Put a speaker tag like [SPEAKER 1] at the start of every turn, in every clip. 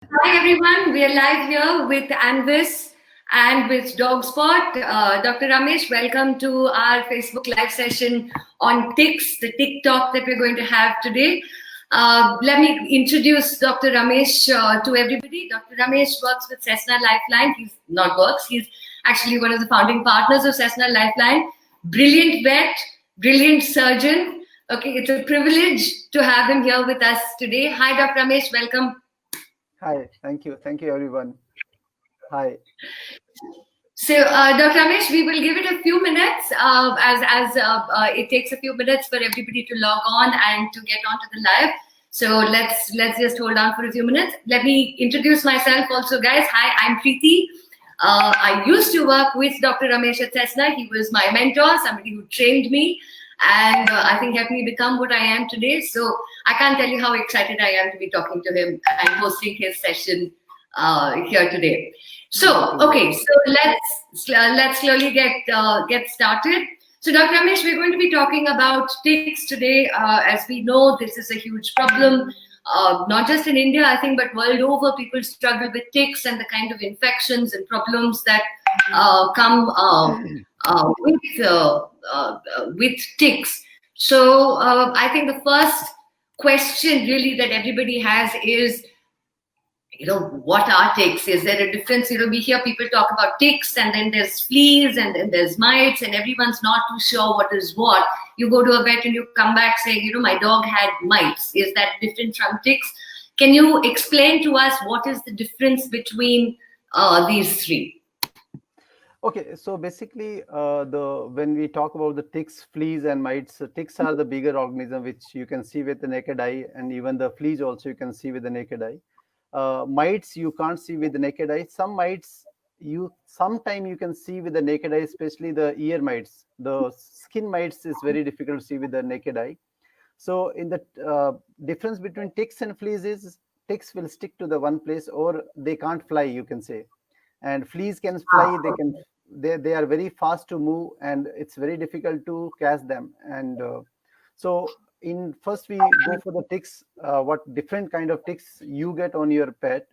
[SPEAKER 1] Hi everyone, we are live here with Anvis and with Dogspot. Dr. Ramesh, welcome to our Facebook live session on ticks, the TikTok that we're going to have today. Let me introduce Dr. Ramesh to everybody. Dr. Ramesh works with Cessna Lifeline. He's actually one of the founding partners of Cessna Lifeline. Brilliant vet, brilliant surgeon. Okay, it's a privilege to have him here with us today. Hi, Dr. Ramesh, welcome.
[SPEAKER 2] Hi, thank you. Thank you, everyone. Hi.
[SPEAKER 1] So, Dr. Ramesh, we will give it a few minutes as it takes a few minutes for everybody to log on and to get onto the live. So let's just hold on for a few minutes. Let me introduce myself also, guys. Hi, I'm Preeti. I used to work with Dr. Ramesh at Cessna. He was my mentor, somebody who trained me, and I think helped me become what I am today. So I can't tell you how excited I am to be talking to him and hosting his session here today. So, okay, so let's slowly get started. So, Dr. Ramesh, we're going to be talking about ticks today. As we know, this is a huge problem, not just in India, I think, but world over. People struggle with ticks and the kind of infections and problems that come with ticks. So, I think the first question really that everybody has is, what are ticks? Is there a difference? We hear people talk about ticks, and then there's fleas, and then there's mites, and everyone's not too sure what is what. You go to a vet and you come back saying, my dog had mites. Is that different from ticks? Can you explain to us what is the difference between these three?
[SPEAKER 2] Okay, so basically, the when we talk about the ticks, fleas, and mites, ticks are the bigger organism which you can see with the naked eye, and even the fleas also you can see with the naked eye. Mites you can't see with the naked eye. Some mites you sometime you can see with the naked eye, especially the ear mites. The skin mites is very difficult to see with the naked eye. So, in the difference between ticks and fleas is ticks will stick to the one place, or they can't fly. You can say, and fleas can fly. They can. They are very fast to move, and it's very difficult to catch them. And so, in first we go for the ticks. What different kind of ticks you get on your pet?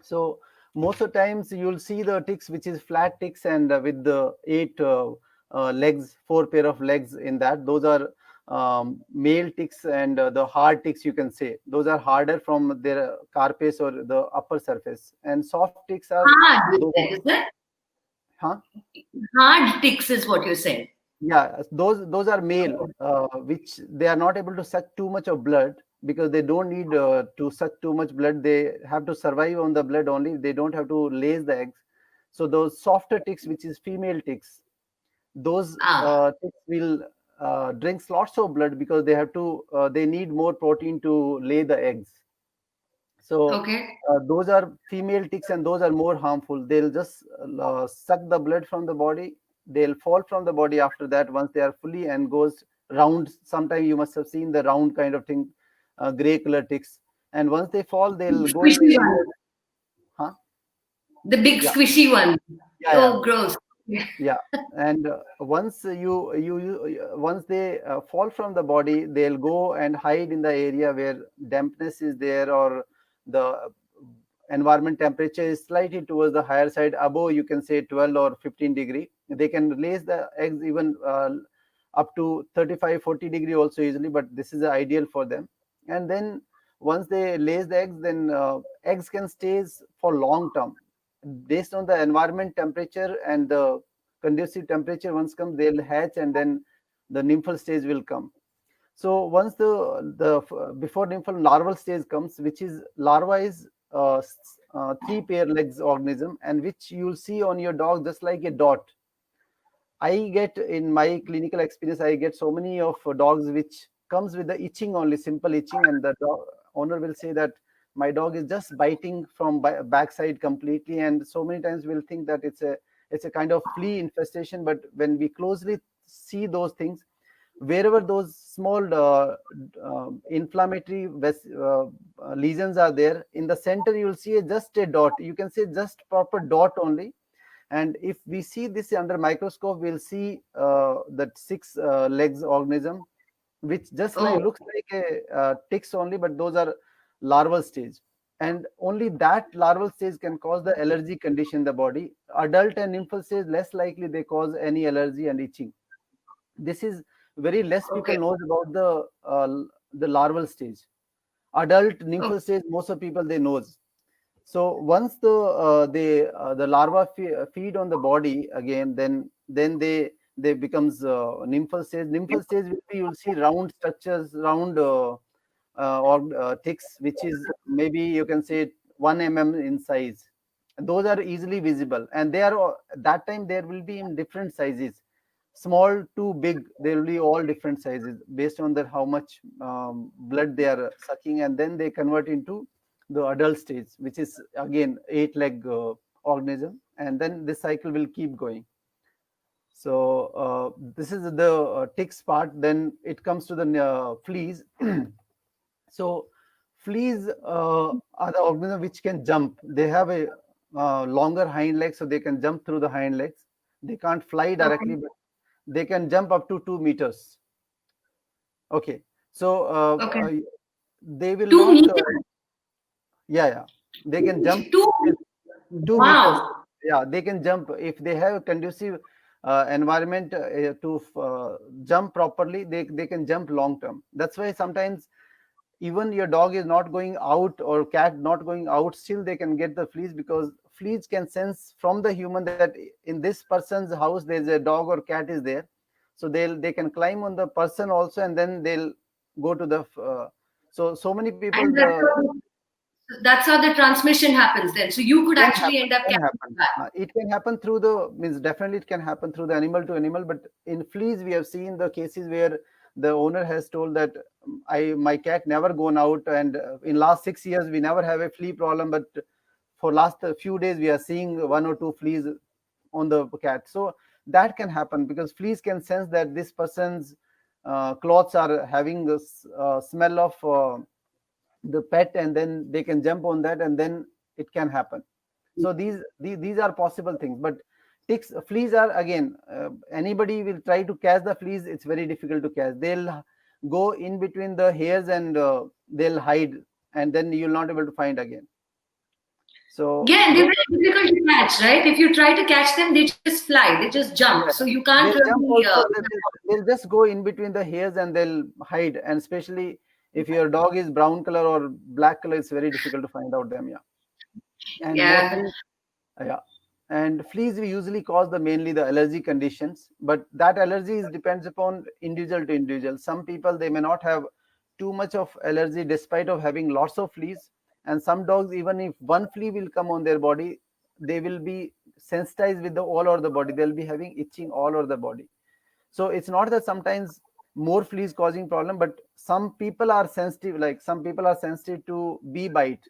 [SPEAKER 2] So most of the times you'll see the ticks which is flat ticks and with the eight legs, four pair of legs in that. Those are male ticks, and the hard ticks you can say. Those are harder from their carapace or the upper surface. And soft ticks are
[SPEAKER 1] Hard, you
[SPEAKER 2] those.
[SPEAKER 1] said, is it?
[SPEAKER 2] Huh?
[SPEAKER 1] Hard ticks is what you're saying.
[SPEAKER 2] Yeah, those are male, which they are not able to suck too much of blood because they don't need to suck too much blood. They have to survive on the blood only. They don't have to lay the eggs. So those softer ticks, which is female ticks, those
[SPEAKER 1] Ah,
[SPEAKER 2] ticks will drinks lots of blood because they have to. They need more protein to lay the eggs. So
[SPEAKER 1] okay.
[SPEAKER 2] those are female ticks, and those are more harmful. They'll just suck the blood from the body. They'll fall from the body after that once they are fully and goes round. Sometime you must have seen the round kind of thing, gray color ticks. And once they fall, they'll go in
[SPEAKER 1] Squishy
[SPEAKER 2] the
[SPEAKER 1] one.
[SPEAKER 2] huh?
[SPEAKER 1] The big
[SPEAKER 2] Yeah,
[SPEAKER 1] squishy one.
[SPEAKER 2] yeah, yeah.
[SPEAKER 1] Oh, gross.
[SPEAKER 2] Yeah, and once once they fall from the body, they'll go and hide in the area where dampness is there, or the environment temperature is slightly towards the higher side, above you can say 12 or 15 degree. They can release the eggs even up to 35-40 degree also easily, but this is ideal for them. And then once they lays the eggs, then eggs can stays for long term based on the environment temperature and the conducive temperature. Once comes, they'll hatch, and then the nymphal stage will come. So once the before nymphal larval stage comes, which is larva is three pair legs organism, and which you'll see on your dog just like a dot. I get in my clinical experience, I get so many of dogs which comes with the itching only, simple itching, and the owner will say that my dog is just biting from backside completely, and so many times we'll think that it's a kind of flea infestation. But when we closely see those things, wherever those small inflammatory lesions are there, in the center you will see just a dot. You can say just proper dot only. And if we see this under microscope, we'll see that six legs organism, which just like
[SPEAKER 1] Oh,
[SPEAKER 2] looks like a ticks only, but those are larval stage. and only that larval stage can cause the allergy condition in the body. Adult and nymphal stage, less likely they cause any allergy and itching. This is very less people
[SPEAKER 1] Okay.
[SPEAKER 2] knows about the larval stage. Adult
[SPEAKER 1] Okay.
[SPEAKER 2] nymphal stage, most of people they knows. So once the larva feed on the body again, then they becomes nymphal stage. Nymphal stage will be, you'll see round structures, round or ticks, which is maybe you can say 1 mm in size. Those are easily visible, and they are that time there will be in different sizes, small to big. They will be all different sizes based on how much blood they are sucking, and then they convert into the adult stage, which is again 8 leg organism, and then this cycle will keep going. So this is the ticks part. Then it comes to the fleas. So fleas are the organism which can jump. They have a longer hind legs, so they can jump through the hind legs. They can't fly
[SPEAKER 1] Okay.
[SPEAKER 2] directly, but they can jump up to 2 meters. Okay, so
[SPEAKER 1] Okay.
[SPEAKER 2] they will
[SPEAKER 1] Two
[SPEAKER 2] not.
[SPEAKER 1] meters.
[SPEAKER 2] Yeah, they can jump
[SPEAKER 1] Two.
[SPEAKER 2] 2 meters.
[SPEAKER 1] Wow.
[SPEAKER 2] Yeah, they can jump if they have a conducive environment to jump properly. They can jump long term. That's why sometimes even your dog is not going out or cat not going out, still they can get the fleas, because fleas can sense from the human that in this person's house there's a dog or cat is there. So they can climb on the person also, and then they'll go to the so many people
[SPEAKER 1] And that's how the transmission happens then. So you could
[SPEAKER 2] can
[SPEAKER 1] actually
[SPEAKER 2] happen
[SPEAKER 1] end up
[SPEAKER 2] can
[SPEAKER 1] catching
[SPEAKER 2] happen
[SPEAKER 1] that.
[SPEAKER 2] it can happen through the means definitely it can happen through the animal to animal, but in fleas we have seen the cases where the owner has told that I my cat never gone out, and in last 6 years we never have a flea problem, but for last few days we are seeing 1 or 2 fleas on the cat. So that can happen because fleas can sense that this person's clothes are having this smell of the pet, and then they can jump on that, and then it can happen. So these are possible things. But ticks, fleas are again, anybody will try to catch the fleas, it's very difficult to catch. They'll go in between the hairs, and they'll hide, and then you'll not able to find again. So
[SPEAKER 1] Yeah, and they're
[SPEAKER 2] those
[SPEAKER 1] very difficult to catch, right? If you try to catch them, they just fly, they just jump.
[SPEAKER 2] Yeah,
[SPEAKER 1] So you can't
[SPEAKER 2] they'll jump
[SPEAKER 1] really.
[SPEAKER 2] also. They'll just go in between the hairs and they'll hide. And especially if your dog is brown color or black color, it's very difficult to find out them. Yeah, and
[SPEAKER 1] Yeah.
[SPEAKER 2] mostly, yeah, and fleas we usually cause the mainly the allergy conditions, but that allergy is depends upon individual to individual. Some people they may not have too much of allergy despite of having lots of fleas, and some dogs even if one flea will come on their body, they will be sensitized with the all over the body. They'll be having itching all over the body. So it's not that sometimes more fleas causing problem, but some people are sensitive. Like some people are sensitive to bee bite.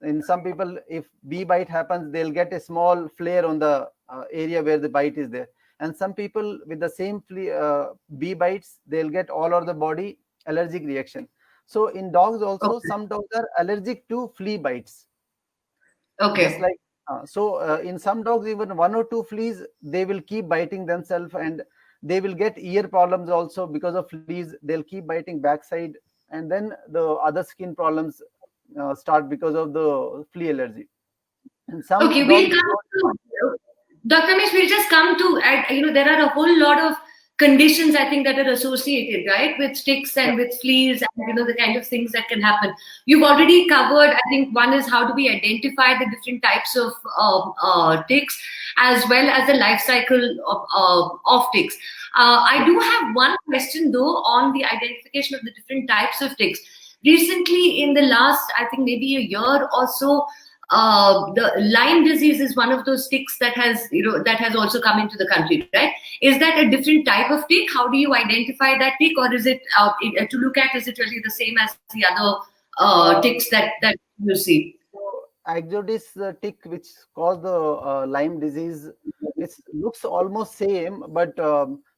[SPEAKER 2] In some people, if bee bite happens, they'll get a small flare on the area where the bite is there. And some people with the same bee bites, they'll get all over the body allergic reaction. So in dogs also,
[SPEAKER 1] Okay.
[SPEAKER 2] some dogs are allergic to flea bites. Just
[SPEAKER 1] Okay.
[SPEAKER 2] like in some dogs, even 1 or 2 fleas, they will keep biting themselves, and they will get ear problems also because of fleas. They'll keep biting backside, and then the other skin problems start because of the flea allergy. And some
[SPEAKER 1] Okay, we'll
[SPEAKER 2] dogs
[SPEAKER 1] come
[SPEAKER 2] don't.
[SPEAKER 1] to Dr. Mish, we'll just come to, there are a whole lot of conditions I think that are associated, right, with ticks
[SPEAKER 2] Yeah,
[SPEAKER 1] and with fleas and, the kind of things that can happen. You've already covered, I think one is how do we identify the different types of ticks as well as the life cycle of ticks. I do have one question though on the identification of the different types of ticks. Recently, in the last, I think maybe a year or so, the Lyme disease is one of those ticks that has that has also come into the country, right? Is that a different type of tick? How do you identify that tick, or is it to look at? Is it really the same as the other ticks that you see?
[SPEAKER 2] Axotis tick, which cause the Lyme disease, it looks almost same, but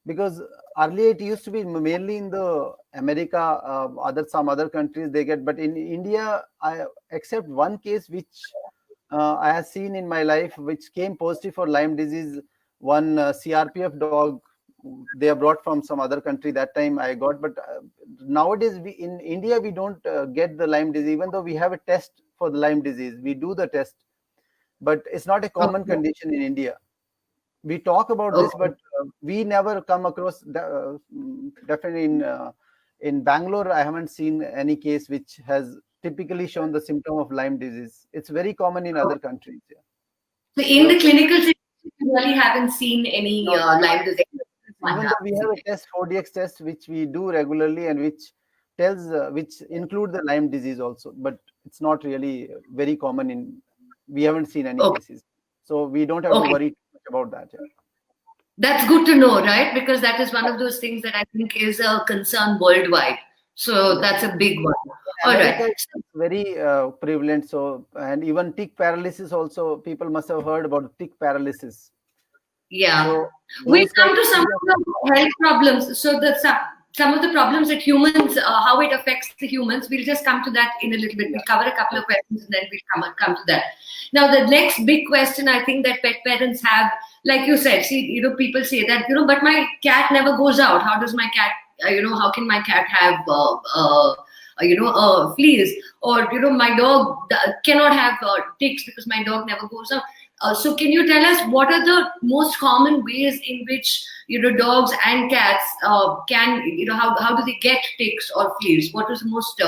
[SPEAKER 2] because earlier it used to be mainly in the America, some other countries they get, but in India, except one case which I have seen in my life, which came positive for Lyme disease. One CRPF dog they are brought from some other country. That time I got, but nowadays we in India we don't get the Lyme disease, even though we have a test for the Lyme disease. We do the test, but it's not a common condition in India. We talk about this, but we never come across. Definitely in Bangalore, I haven't seen any case which has typically shown the symptom of Lyme disease. It's very common in other countries. Yeah.
[SPEAKER 1] So in the clinical setting, you really haven't seen any Lyme disease.
[SPEAKER 2] Even though we have a test, 4DX test, which we do regularly and which tells, which include the Lyme disease also, but it's not really very common we haven't seen any cases. So we don't have to worry too much about that. Yeah.
[SPEAKER 1] That's good to know, right? Because that is one of those things that I think is a concern worldwide. So that's a big one. All right.
[SPEAKER 2] It's very prevalent. So, and even tick paralysis also, people must have heard about tick paralysis.
[SPEAKER 1] Yeah. So we'll come to some of the health problems. So some of the problems that humans, how it affects the humans, we'll just come to that in a little bit. We'll cover a couple of questions and then we'll come to that. Now, the next big question I think that pet parents have, like you said, see, people say that, but my cat never goes out. How does my cat, how can my cat have, fleas? Or, my dog cannot have ticks because my dog never goes out. So can you tell us what are the most common ways in which dogs and cats can how do they get ticks or fleas? What is the most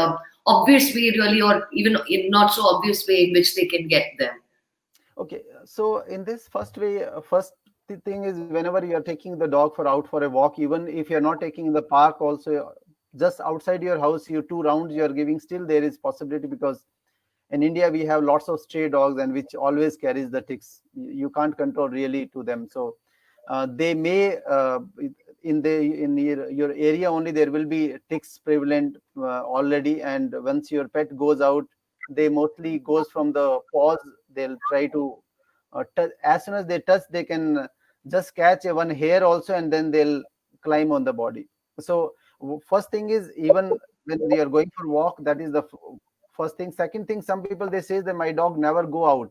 [SPEAKER 1] obvious way really, or even in not so obvious way in which they can get them?
[SPEAKER 2] Okay, so in this first way, first thing is whenever you are taking the dog out for a walk, even if you're not taking in the park also, just outside your house, you 2 rounds you are giving, still there is possibility, because in India, we have lots of stray dogs and which always carries the ticks. You can't control really to them. So they may, in your area only, there will be ticks prevalent already. And once your pet goes out, they mostly goes from the paws. They'll try to, as soon as they touch, they can just catch one hair also, and then they'll climb on the body. So first thing is, even when they are going for walk, that is the first thing. Second thing, some people, they say that my dog never go out,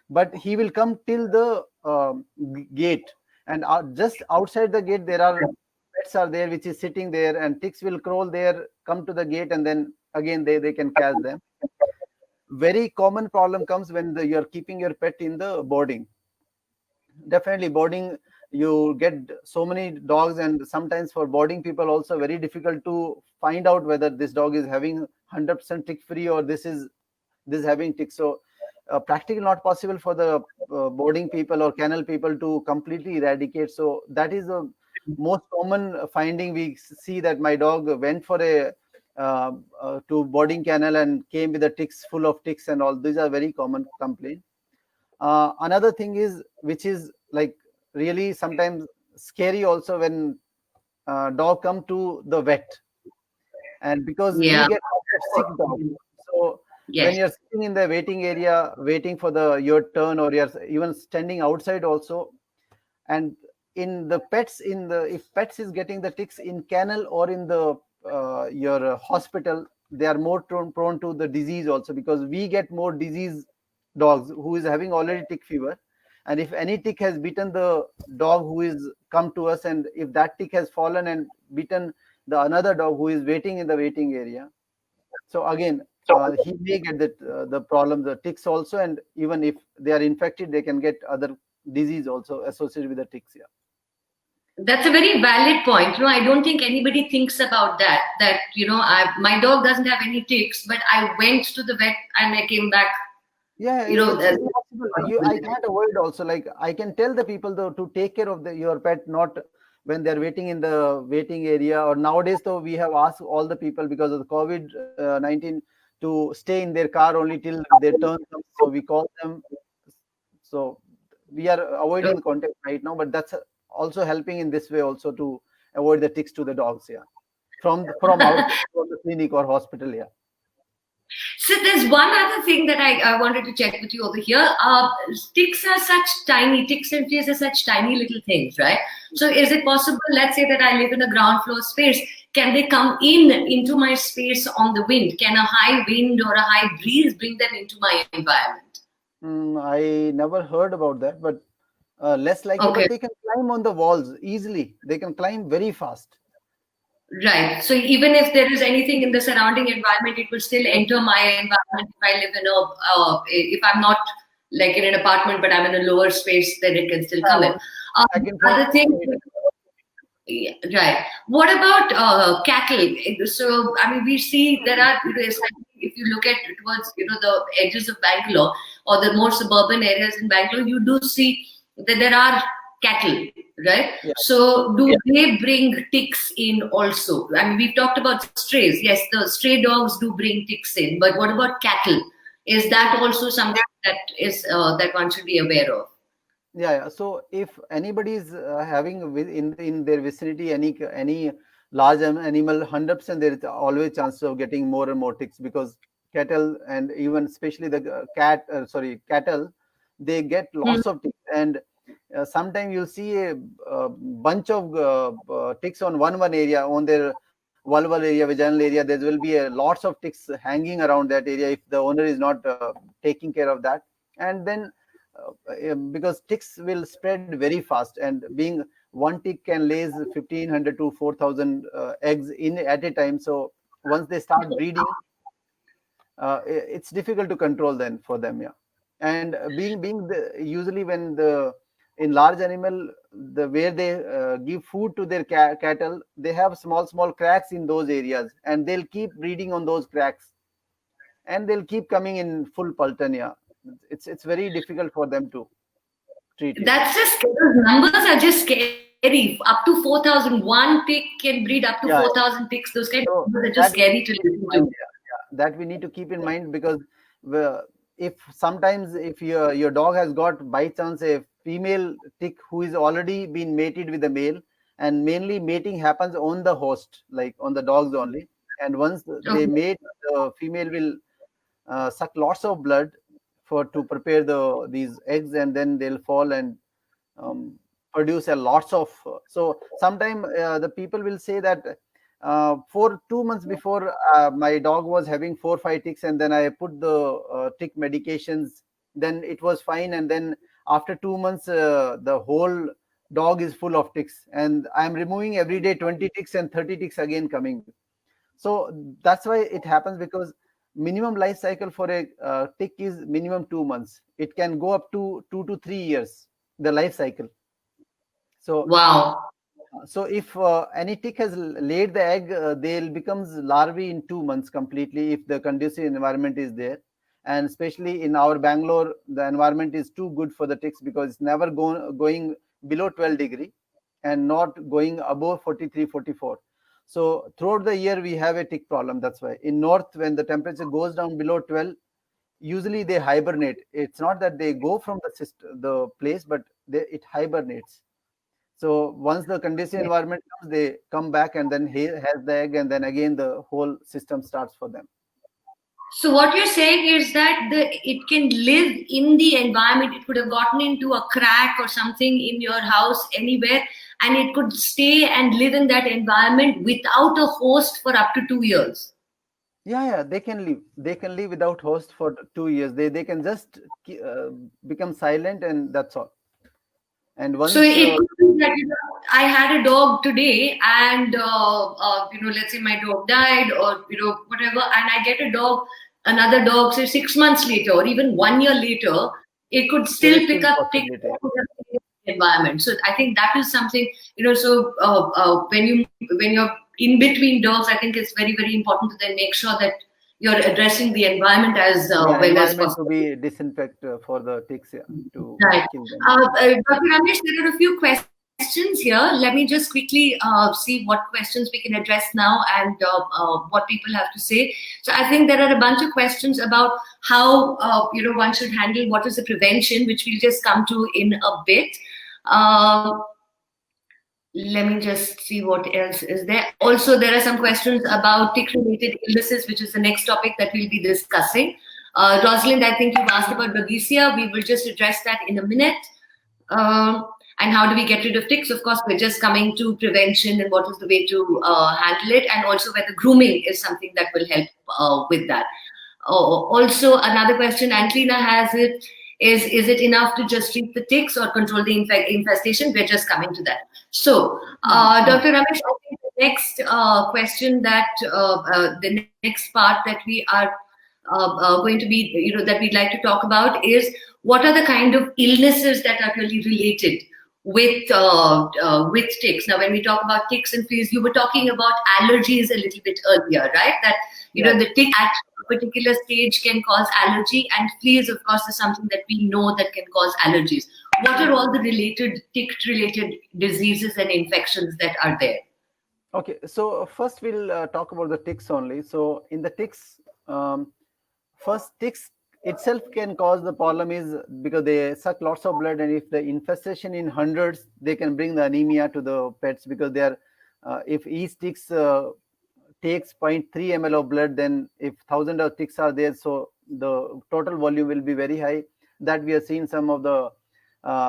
[SPEAKER 2] but he will come till the gate, and just outside the gate there are pets are there which is sitting there, and ticks will crawl there, come to the gate, and then again they can catch them. Very common problem comes when you're keeping your pet in the boarding. Definitely boarding, you get so many dogs, and sometimes for boarding people also very difficult to find out whether this dog is having 100% tick free or this having ticks. So practically not possible for the boarding people or kennel people to completely eradicate. So that is the most common finding. We see that my dog went for a to boarding kennel and came with the ticks, full of ticks and all. These are very common complaint. Another thing is, which is like really sometimes scary also, when dog come to the vet, and because we get sick dogs. So when you're sitting in the waiting area, waiting for your turn, or you're even standing outside also, and in the pets, if pets is getting the ticks in kennel or in the your hospital, they are more prone to the disease also, because we get more disease dogs who is having already tick fever, and if any tick has bitten the dog who is come to us, and if that tick has fallen and bitten the another dog who is waiting in the waiting area, so again he may get the problem, the ticks also, and even if they are infected, they can get other disease also associated with the ticks. Yeah,
[SPEAKER 1] that's a very valid point. I don't think anybody thinks about that my dog doesn't have any ticks, but I went to the vet and I came back.
[SPEAKER 2] Yeah, it's possible. I can't avoid also. Like, I can tell the people though to take care of your pet, not when they're waiting in the waiting area. Or nowadays, though, we have asked all the people, because of the COVID-19, to stay in their car only till their turn comes. So we call them. So we are avoiding contact right now, but that's also helping in this way also to avoid the ticks to the dogs. Yeah, from out from the clinic or hospital. Yeah.
[SPEAKER 1] So there's one other thing that I wanted to check with you over here. Ticks and fleas are such tiny little things, right? So is it possible, let's say that I live in a ground floor space, can they come into my space on the wind? Can a high wind or a high breeze bring them into my environment?
[SPEAKER 2] I never heard about that, but less likely. Okay. But they can climb on the walls easily. They can climb very fast.
[SPEAKER 1] Right. So even if there is anything in the surrounding environment, it will still enter my environment if I live in if I'm not like in an apartment, but I'm in a lower space, then it can still come in.
[SPEAKER 2] I can try.
[SPEAKER 1] Other thing, yeah, right. What about cattle? So, I mean, we see there are, especially if you look at towards, the edges of Bangalore or the more suburban areas in Bangalore, you do see that there are cattle, right?
[SPEAKER 2] Yeah.
[SPEAKER 1] So, do they bring ticks in also? I mean, we've talked about strays. Yes, the stray dogs do bring ticks in, but what about cattle? Is that also something that is that one should be aware of?
[SPEAKER 2] Yeah. So if anybody is having in their vicinity any large animal, 100% there is always chance of getting more and more ticks, because cattle, and even especially the cattle, they get
[SPEAKER 1] Hmm.
[SPEAKER 2] lots of ticks. And sometimes you'll see a bunch of ticks on one area, on their vulval area, vaginal area. There will be lots of ticks hanging around that area if the owner is not taking care of that. And then because ticks will spread very fast, and being one tick can lay 1,500 to 4,000 eggs in at a time. So once they start breeding, it's difficult to control then for them. Yeah. And usually when the in large animal, the where they give food to their cattle, they have small cracks in those areas, and they'll keep breeding on those cracks, and they'll keep coming in full pultania. It's very difficult for them to treat. Yeah.
[SPEAKER 1] That's just, those numbers are just scary. Up to 4,001 tick can breed up to
[SPEAKER 2] Yeah.
[SPEAKER 1] 4,000 ticks. Those kind of
[SPEAKER 2] So
[SPEAKER 1] numbers are just
[SPEAKER 2] that
[SPEAKER 1] scary to listen to.
[SPEAKER 2] that we need to keep in mind, because if sometimes if your dog has got by chance a female tick who is already been mated with the male, and mainly mating happens on the host, like on the dogs only, and once they
[SPEAKER 1] Okay.
[SPEAKER 2] mate, the female will suck lots of blood for to prepare these eggs, and then they'll fall and um, produce a lots of. So sometime the people will say that for 2 months before, my dog was having 4 5 ticks, and then I put the tick medications, then it was fine, and then after 2 months the whole dog is full of ticks, and I'm removing every day 20 ticks, and 30 ticks again coming. So that's why it happens, because minimum life cycle for a tick is minimum 2 months. It can go up to 2 to 3 years, the life cycle. So
[SPEAKER 1] Wow.
[SPEAKER 2] if any tick has laid the egg, they'll becomes larvae in 2 months completely, if the conducive environment is there. And especially in our Bangalore, the environment is too good for the ticks, because it's never going below 12 degree, and not going above 43 44. So throughout the year we have a tick problem. That's why in north, when the temperature goes down below 12, usually they hibernate. It's not that they go from the place, but it hibernates. So once the conducive environment comes, they come back, and then he has the egg, and then again the whole system starts for them.
[SPEAKER 1] So what you're saying is that it can live in the environment. It could have gotten into a crack or something in your house anywhere, and it could stay and live in that environment without a host for up to 2 years.
[SPEAKER 2] Yeah, they can live. They can live without host for 2 years. They can just become silent, and that's all. And once
[SPEAKER 1] So it could be that I had a dog today, and let's say my dog died, or whatever, and I get another dog, say 6 months later, or even 1 year later, it could
[SPEAKER 2] there
[SPEAKER 1] still
[SPEAKER 2] is
[SPEAKER 1] pick
[SPEAKER 2] still
[SPEAKER 1] up ticks
[SPEAKER 2] possibility.
[SPEAKER 1] from the environment. So I think that is something, So when you're in between dogs, I think it's very, very important to then make sure that you're addressing the environment as
[SPEAKER 2] Yeah,
[SPEAKER 1] well as
[SPEAKER 2] environment to
[SPEAKER 1] possible.
[SPEAKER 2] be disinfect for the ticks, yeah, to
[SPEAKER 1] Right.
[SPEAKER 2] kill them.
[SPEAKER 1] Dr. Ramesh, there are a few questions here. Let me just quickly see what questions we can address now, and what people have to say. So I think there are a bunch of questions about how one should handle what is the prevention, which we'll just come to in a bit. Let me just see what else is there. Also, there are some questions about tick-related illnesses, which is the next topic that we'll be discussing. Rosalind, I think you've asked about Babesia. We will just address that in a minute. And how do we get rid of ticks? Of course, we're just coming to prevention and what is the way to handle it, and also whether grooming is something that will help with that. Also, another question Antlina has is it enough to just treat the ticks or control the infestation? We're just coming to that. So, Dr. Ramesh, next question the next part that we are going to be, that we'd like to talk about is what are the kind of illnesses that are really related with ticks. Now, when we talk about ticks and fleas, you were talking about allergies a little bit earlier, right? That the tick at a particular stage can cause allergy, and fleas, of course, is something that we know that can cause allergies. What are all the related tick-related diseases and infections that are there?
[SPEAKER 2] Okay, so first we'll talk about the ticks only. So in the ticks, first ticks itself can cause the problem is because they suck lots of blood, and if the infestation in hundreds, they can bring the anemia to the pets because they are if each ticks takes 0.3 ml of blood, then if thousands of ticks are there, so the total volume will be very high. That we have seen some of the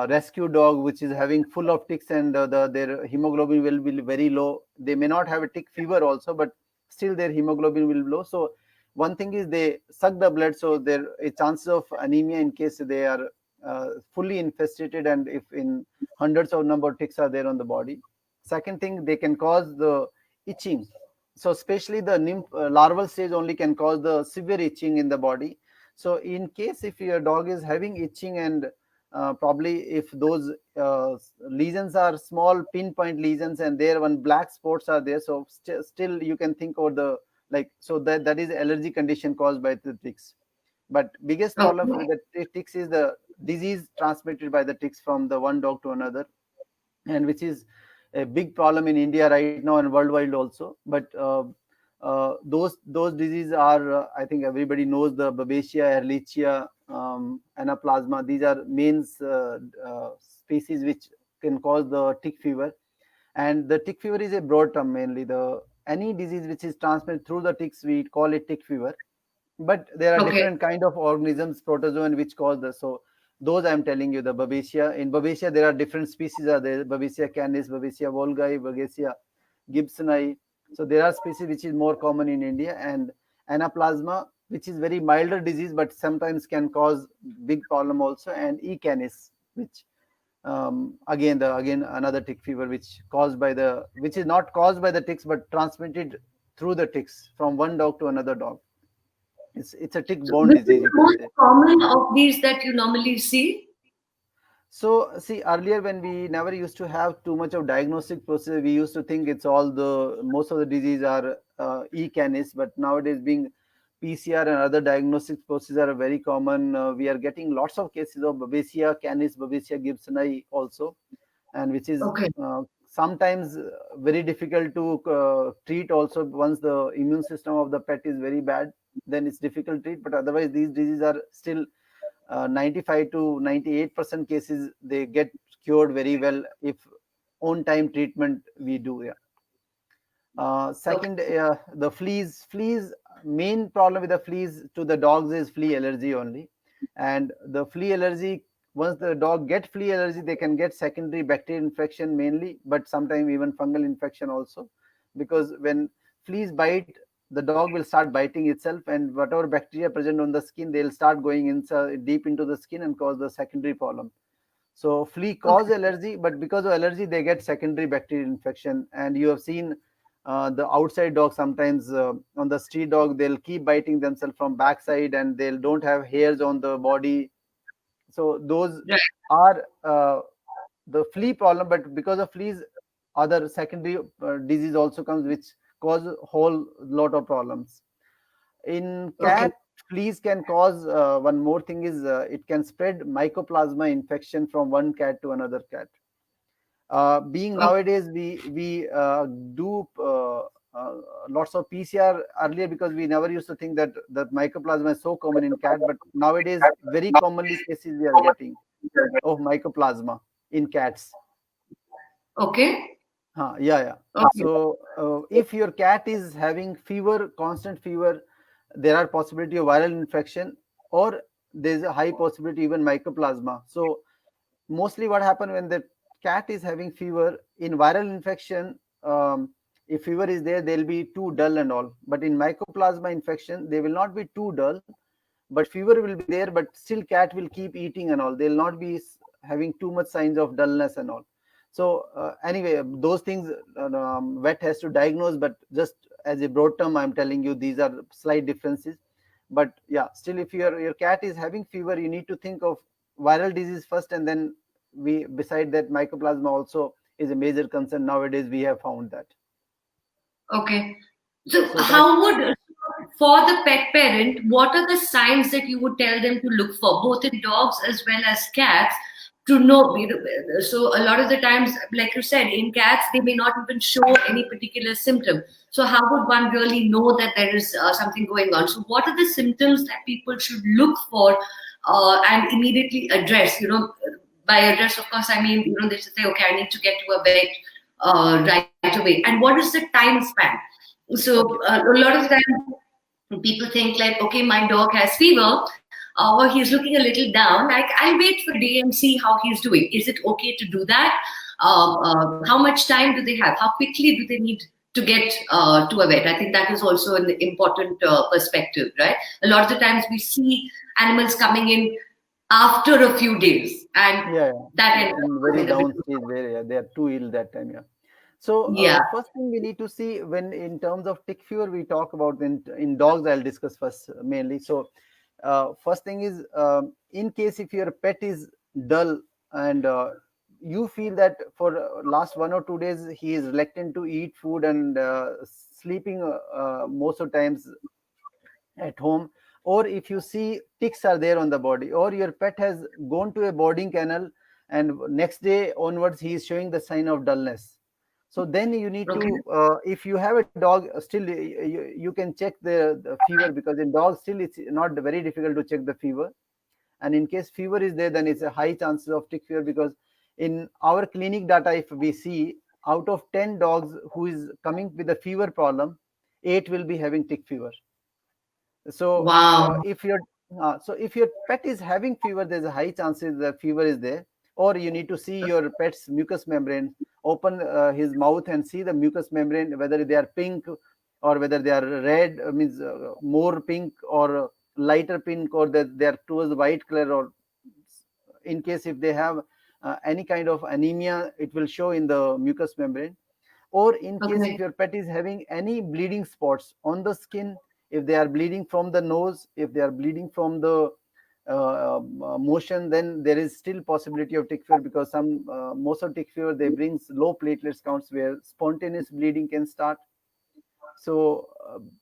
[SPEAKER 2] rescue dog which is having full of ticks, and their hemoglobin will be very low. They may not have a tick fever also, but still their hemoglobin will be low. So one thing is they suck the blood, so there is chance of anemia in case they are fully infested, and if in hundreds of number of ticks are there on the body. Second thing, they can cause the itching. So especially the nymph larval stage only can cause the severe itching in the body. So in case if your dog is having itching, and probably if those lesions are small pinpoint lesions and there one black spots are there, so still you can think of the so that is allergy condition caused by the ticks. But biggest problem with the ticks is the disease transmitted by the ticks from the one dog to another, and which is a big problem in India right now and worldwide also. But those diseases are I think everybody knows the Babesia, Ehrlichia, Anaplasma. These are main species which can cause the tick fever. And the tick fever is a broad term. Mainly the any disease which is transmitted through the ticks, we call it tick fever. But there are different kind of organisms, protozoan, which cause the, so those I'm telling you, the Babesia. In Babesia, there are different species are there: Babesia canis, Babesia volgai, Babesia gibsoni. So there are species which is more common in India, and Anaplasma, which is very milder disease, but sometimes can cause big problem also, and E. canis, which again another tick fever, which is not caused by the ticks, but transmitted through the ticks from one dog to another dog. It's a tick-borne disease.
[SPEAKER 1] Which is the most common of these that you normally see?
[SPEAKER 2] So see, earlier when we never used to have too much of diagnostic process, we used to think it's all most of the disease are E. canis, but nowadays being PCR and other diagnostic processes are very common. We are getting lots of cases of Babesia canis, Babesia gibsoni also, and which is sometimes very difficult to treat also. Once the immune system of the pet is very bad, then it's difficult to treat. But otherwise, these diseases are still 95 to 98% cases they get cured very well if on time treatment we do. Second, the fleas. Main problem with the fleas to the dogs is flea allergy only, and the flea allergy. Once the dog get flea allergy, they can get secondary bacterial infection mainly, but sometimes even fungal infection also, because when fleas bite, the dog will start biting itself, and whatever bacteria present on the skin, they'll start going inside deep into the skin and cause the secondary problem. So flea cause allergy, but because of allergy, they get secondary bacterial infection. And you have seen the outside dog sometimes on the street dog, they'll keep biting themselves from backside, and they don't have hairs on the body. So those are the flea problem, but because of fleas, other secondary disease also comes, which cause a whole lot of problems. In cat, fleas can cause one more thing is it can spread mycoplasma infection from one cat to another cat. Being nowadays we do lots of PCR earlier, because we never used to think that mycoplasma is so common in cat, but nowadays very commonly cases we are getting of mycoplasma in cats. Yeah. So if your cat is having fever, constant fever, there are possibility of viral infection, or there's a high possibility even mycoplasma. So mostly what happens when the cat is having fever, in viral infection, if fever is there, they'll be too dull and all. But in mycoplasma infection, they will not be too dull, but fever will be there, but still cat will keep eating and all. They'll not be having too much signs of dullness and all. So anyway, those things vet has to diagnose, but just as a broad term, I'm telling you these are slight differences. But yeah, still, if your cat is having fever, you need to think of viral disease first, and then we beside that mycoplasma also is a major concern nowadays. We have found that.
[SPEAKER 1] Okay. So
[SPEAKER 2] So that
[SPEAKER 1] how would, for the pet parent, what are the signs that you would tell them to look for, both in dogs as well as cats, to know? So a lot of the times, like you said, in cats, they may not even show any particular symptom. So how would one really know that there is something going on? So what are the symptoms that people should look for and immediately address? By address, of course, I mean, they should say, okay, I need to get to a vet right away. And what is the time span? So
[SPEAKER 2] okay.
[SPEAKER 1] a lot of time people think like, okay, my dog has fever, or he's looking a little down. Like, I'll wait for a day and see how he's doing. Is it okay to do that? How much time do they have? How quickly do they need to get to a vet? I think that is also an important perspective, right? A lot of the times we see animals coming in after a few days, and
[SPEAKER 2] Yeah,
[SPEAKER 1] that
[SPEAKER 2] yeah.
[SPEAKER 1] ends
[SPEAKER 2] In
[SPEAKER 1] up
[SPEAKER 2] very
[SPEAKER 1] becoming a
[SPEAKER 2] down
[SPEAKER 1] bit.
[SPEAKER 2] stage where they are too ill that time. Yeah. So
[SPEAKER 1] Yeah.
[SPEAKER 2] first thing we need to see when in terms of tick fever we talk about in dogs, I'll discuss first mainly. So first thing is in case if your pet is dull and you feel that for last 1 or 2 days he is reluctant to eat food and sleeping most of times at home, or if you see ticks are there on the body, or your pet has gone to a boarding kennel and next day onwards he is showing the sign of dullness, so then you need
[SPEAKER 1] Okay.
[SPEAKER 2] to if you have a dog still you can check the fever, because in dogs still it's not very difficult to check the fever. And in case fever is there, then it's a high chances of tick fever, because in our clinic data if we see, out of 10 dogs who is coming with a fever problem, 8 will be having tick fever. So
[SPEAKER 1] Wow.
[SPEAKER 2] if your pet is having fever, there's a high chances that fever is there. Or you need to see your pet's mucous membrane, open his mouth and see the mucous membrane, whether they are pink or whether they are red, means more pink or lighter pink, or that they are towards white color. Or in case if they have any kind of anemia, it will show in the mucous membrane. Or in case if
[SPEAKER 1] Okay.
[SPEAKER 2] your pet is having any bleeding spots on the skin, if they are bleeding from the nose, if they are bleeding from the motion, then there is still possibility of tick fever, because some most of tick fever they brings low platelets counts where spontaneous bleeding can start. So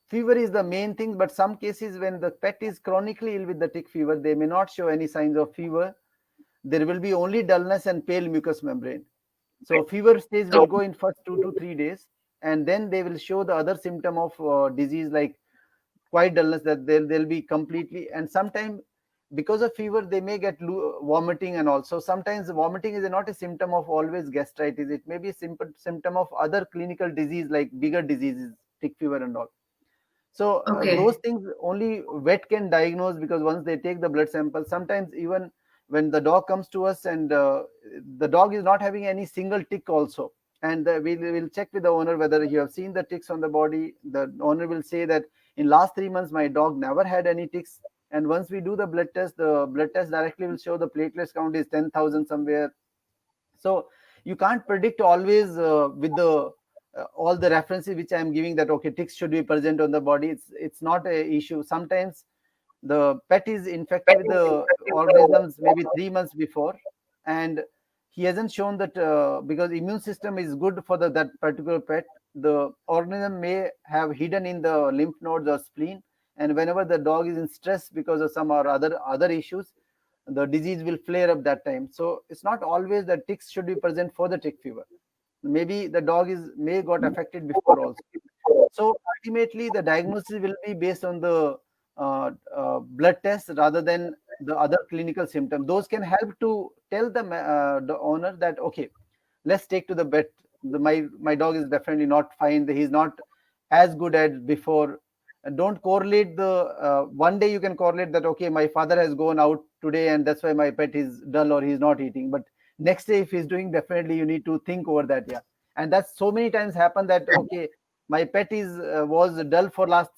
[SPEAKER 2] fever is the main thing, but some cases when the pet is chronically ill with the tick fever, they may not show any signs of fever. There will be only dullness and pale mucous membrane. So fever stage will go in first 2 to 3 days, and then they will show the other symptom of disease like quite dullness, that they'll be completely. And sometimes because of fever they may get vomiting, and also sometimes vomiting is not a symptom of always gastritis. It may be a simple symptom of other clinical disease like bigger diseases, tick fever and all. So those
[SPEAKER 1] Okay.
[SPEAKER 2] things only vet can diagnose, because once they take the blood sample, sometimes even when the dog comes to us and the dog is not having any single tick also, and we will check with the owner whether you have seen the ticks on the body. The owner will say that in last 3 months my dog never had any ticks. And once we do the blood test directly will show the platelets count is 10,000 somewhere. So you can't predict always with the all the references which I am giving, that okay, ticks should be present on the body. It's not a issue. Sometimes the pet is infected with the organisms maybe 3 months before, and he hasn't shown that because immune system is good for that particular pet. The organism may have hidden in the lymph nodes or spleen, and whenever the dog is in stress because of some or other issues, the disease will flare up that time. So it's not always that ticks should be present for the tick fever. Maybe the dog is may got affected before also. So ultimately, the diagnosis will be based on the blood test rather than the other clinical symptoms. Those can help to tell the owner that okay, let's take to the vet. My dog is definitely not fine. He's not as good as before. Don't correlate the one day you can correlate that okay, my father has gone out today and that's why my pet is dull or he's not eating. But next day if he's doing, definitely you need to think over that. Yeah, and that's so many times happen that okay, my pet is was dull for last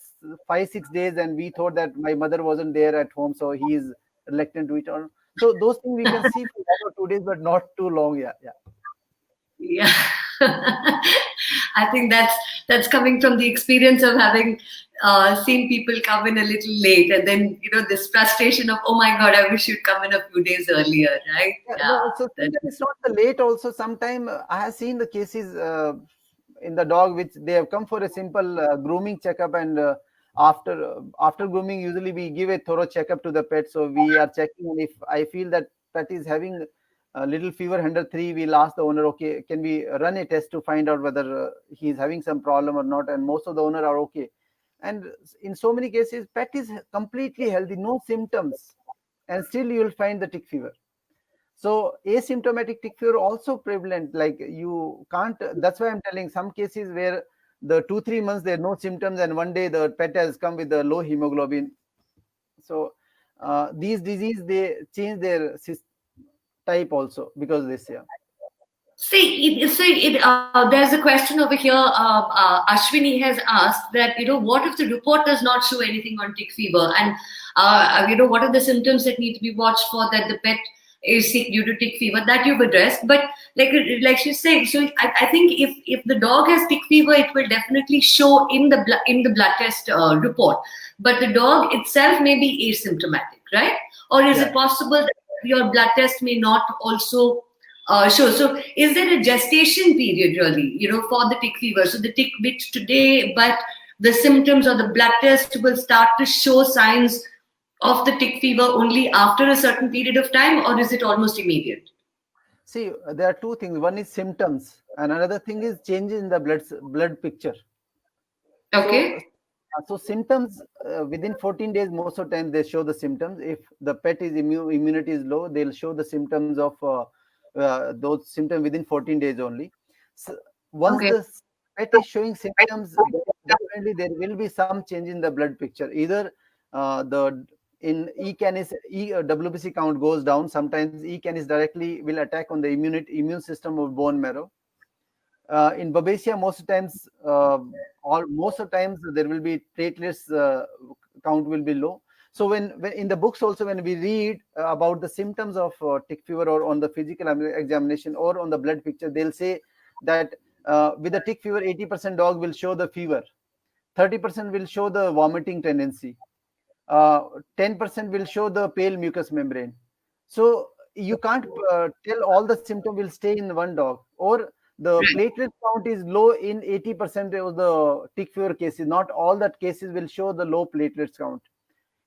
[SPEAKER 2] 5 6 days and we thought that my mother wasn't there at home, so he is reluctant to eat on. So those things we can see for 1 or 2 days but not too long. Yeah, yeah.
[SPEAKER 1] Yeah. I think that's coming from the experience of having seen people come in a little late, and then this frustration of, oh my God, I wish you'd come in a few days earlier, right?
[SPEAKER 2] Yeah,
[SPEAKER 1] Yeah.
[SPEAKER 2] no, so sometimes it's not the late also. Sometime I have seen the cases in the dog which they have come for a simple grooming checkup, and after grooming, usually we give a thorough checkup to the pet. So we are checking, and if I feel that pet is having a little fever 103, we'll ask the owner, okay, can we run a test to find out whether he is having some problem or not? And most of the owner are okay. And in so many cases, pet is completely healthy, no symptoms, and still you will find the tick fever. So asymptomatic tick fever also prevalent. Like you can't. That's why I'm telling some cases where the 2-3 months there are no symptoms, and one day the pet has come with a low hemoglobin. So these disease they change their type also because of this. Yeah.
[SPEAKER 1] There's a question over here. Ashwini has asked that, what if the report does not show anything on tick fever? And, what are the symptoms that need to be watched for that the pet is sick due to tick fever? That you've addressed. But like she's saying, so I think if the dog has tick fever, it will definitely show in the blood test report. But the dog itself may be asymptomatic, right? Or is it possible that your blood test may not also sure. So, is there a gestation period really, for the tick fever? So, the tick bit today, but the symptoms or the blood test will start to show signs of the tick fever only after a certain period of time, or is it almost immediate?
[SPEAKER 2] See, there are two things. One is symptoms, and another thing is changes in the blood picture.
[SPEAKER 1] Okay.
[SPEAKER 2] So symptoms within 14 days, most of the time they show the symptoms. If the pet is immunity is low, they'll show the symptoms of those symptoms within 14 days only. So once the pet is showing symptoms, definitely there will be some change in the blood picture. Either the in E-canis, WBC count goes down. Sometimes E-canis directly will attack on the immune system of bone marrow. In Babesia, most of times there will be platelets count will be low. So when in the books also when we read about the symptoms of tick fever or on the physical examination or on the blood picture, they'll say that with the tick fever, 80% dog will show the fever, 30% will show the vomiting tendency, 10% will show the pale mucous membrane. So you can't tell all the symptom will stay in one dog, or the platelet count is low in 80% of the tick fever cases. Not all that cases will show the low platelets count.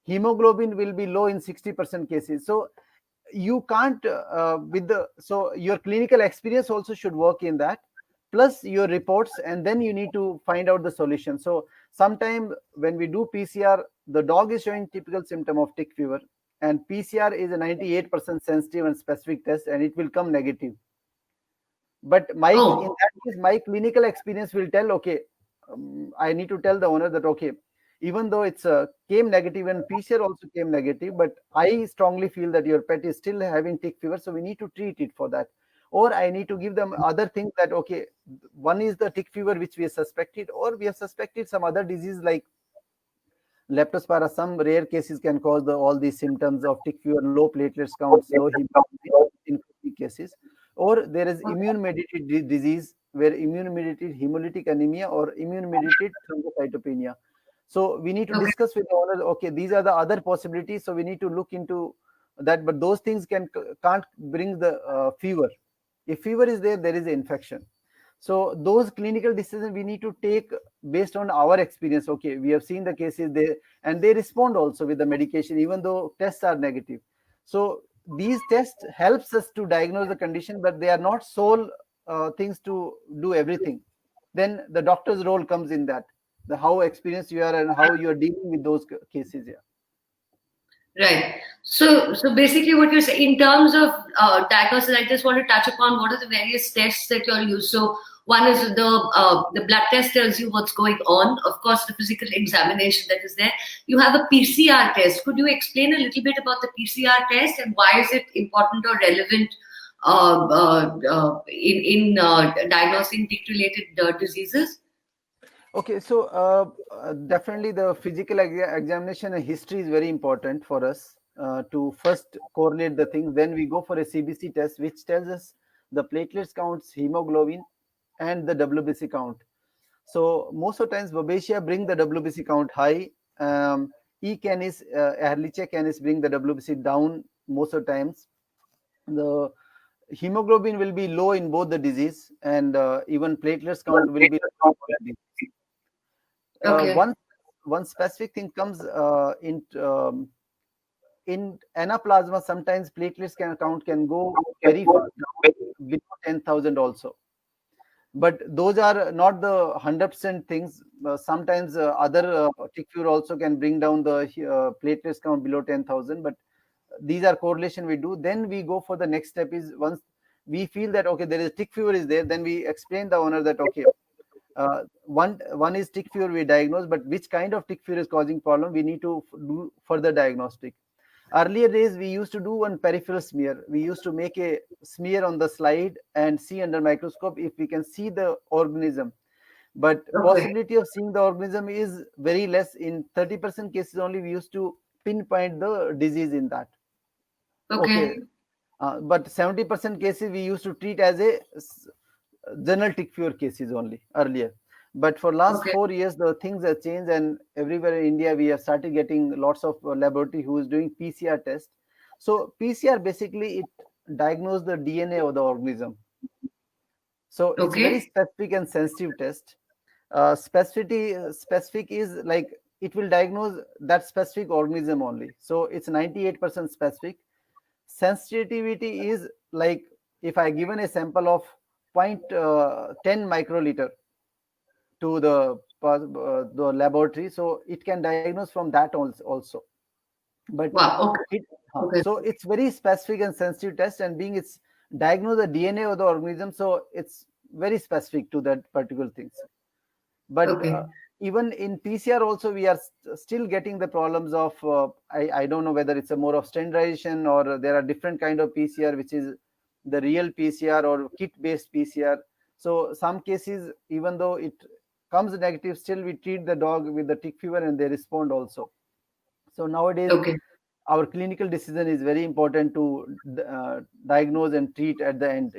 [SPEAKER 2] Hemoglobin will be low in 60% cases. So you can't so your clinical experience also should work in that, plus your reports, and then you need to find out the solution. So sometime when we do PCR, the dog is showing typical symptom of tick fever, and PCR is a 98% sensitive and specific test, and it will come negative. But in that case, my clinical experience will tell, okay, I need to tell the owner that, okay, even though it's came negative and PCR also came negative, but I strongly feel that your pet is still having tick fever, so we need to treat it for that. Or I need to give them other things that, okay, one is the tick fever which we have suspected, or we have suspected some other disease like leptospira. Some rare cases can cause all these symptoms of tick fever, low platelets counts, low hemoglobin in cases. Or there is immune-mediated disease where immune-mediated hemolytic anemia or immune-mediated thrombocytopenia. So we need to discuss with the owner, okay, these are the other possibilities. So we need to look into that, but those things can't bring the fever. If fever is there, there is an infection. So those clinical decisions we need to take based on our experience. Okay, we have seen the cases there, and they respond also with the medication, even though tests are negative. So these tests helps us to diagnose the condition, but they are not sole things to do everything. Then the doctor's role comes in that, the how experienced you are and how you are dealing with those cases. Yeah.
[SPEAKER 1] Right. So basically, what you're saying in terms of diagnosis, I just want to touch upon what are the various tests that you'll use. So one is the blood test tells you what's going on. Of course, the physical examination that is there. You have a PCR test. Could you explain a little bit about the PCR test and why is it important or relevant in diagnosing tick-related diseases?
[SPEAKER 2] Okay, so definitely the physical examination and history is very important for us to first correlate the things. Then we go for a CBC test, which tells us the platelets counts, hemoglobin, and the WBC count. So most of the times Babesia bring the WBC count high. E canis, Ehrlichia canis bring the WBC down most of the times. The hemoglobin will be low in both the disease, and even platelets count will be low.
[SPEAKER 1] Okay.
[SPEAKER 2] One specific thing comes in anaplasma. Sometimes platelets count can go very far down, below 10,000 also. But those are not the 100% things. Sometimes other tick fever also can bring down the platelets count below 10,000. But these are correlation we do. Then we go for the next step is once we feel that okay, there is tick fever is there, then we explain the owner that okay, one is tick fever we diagnose, but which kind of tick fever is causing problem, we need to do further diagnostic. Earlier days we used to do one peripheral smear. We used to make a smear on the slide and see under microscope if we can see the organism, but possibility of seeing the organism is very less. In 30% cases only we used to pinpoint the disease in that. Okay. But 70% cases we used to treat as a general tick fever cases only earlier. But for last 4 years, the things have changed, and everywhere in India we have started getting lots of laboratory who is doing PCR test. So PCR basically it diagnoses the DNA of the organism. So it's very specific and sensitive test. Specific is like it will diagnose that specific organism only. So it's 98% specific. Sensitivity is like if I given a sample of 0.10 microliter to the laboratory, so it can diagnose from that also. But so it's very specific and sensitive test, and being it's diagnose the DNA of the organism, so it's very specific to that particular things. But even in PCR also we are still getting the problems of I don't know whether it's a more of standardization or there are different kind of PCR, which is the real PCR or kit based PCR. So some cases, even though it comes negative, still we treat the dog with the tick fever and they respond also. So nowadays our clinical decision is very important to diagnose and treat at the end.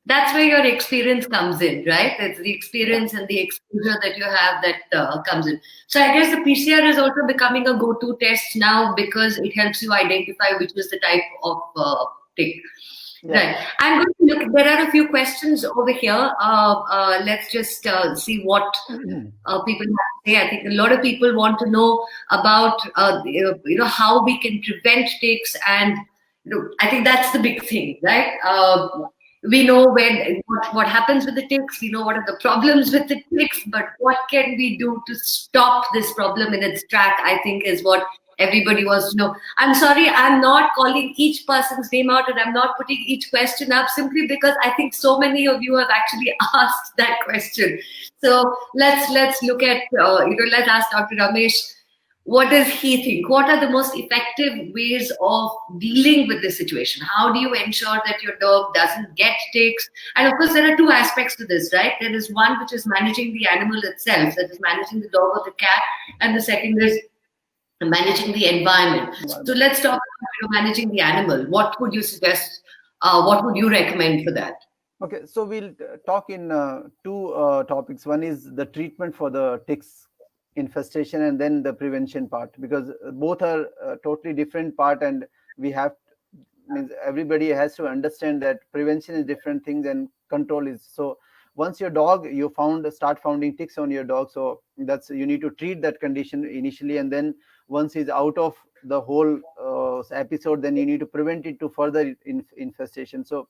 [SPEAKER 1] That's where your experience comes in, right? It's the experience and the exposure that you have that comes in. So I guess the PCR is also becoming a go-to test now because it helps you identify which is the type of tick. Right. I'm going to look. There are a few questions over here. Let's just see what people have to say. I think a lot of people want to know about how we can prevent ticks, and I think that's the big thing, right? We know what happens with the ticks. We know what are the problems with the ticks, but what can we do to stop this problem in its track? I think is what everybody wants to know. I'm sorry, I'm not calling each person's name out, and I'm not putting each question up simply because I think so many of you have actually asked that question. So let's look at let's ask Dr. Ramesh. What does he think? What are the most effective ways of dealing with this situation? How do you ensure that your dog doesn't get ticks? And of course, there are two aspects to this, right? There is one which is managing the animal itself, that is managing the dog or the cat, and the second is managing the environment. So let's talk about managing the animal. What would you suggest? What would you recommend for that?
[SPEAKER 2] Okay, so we'll talk in two topics. One is the treatment for the ticks infestation, and then the prevention part, because both are totally different part, and we have means everybody has to understand that prevention is different things and control is. So once your dog you start finding ticks on your dog, so that's you need to treat that condition initially, and then once he's out of the whole episode, then you need to prevent it to further infestation. So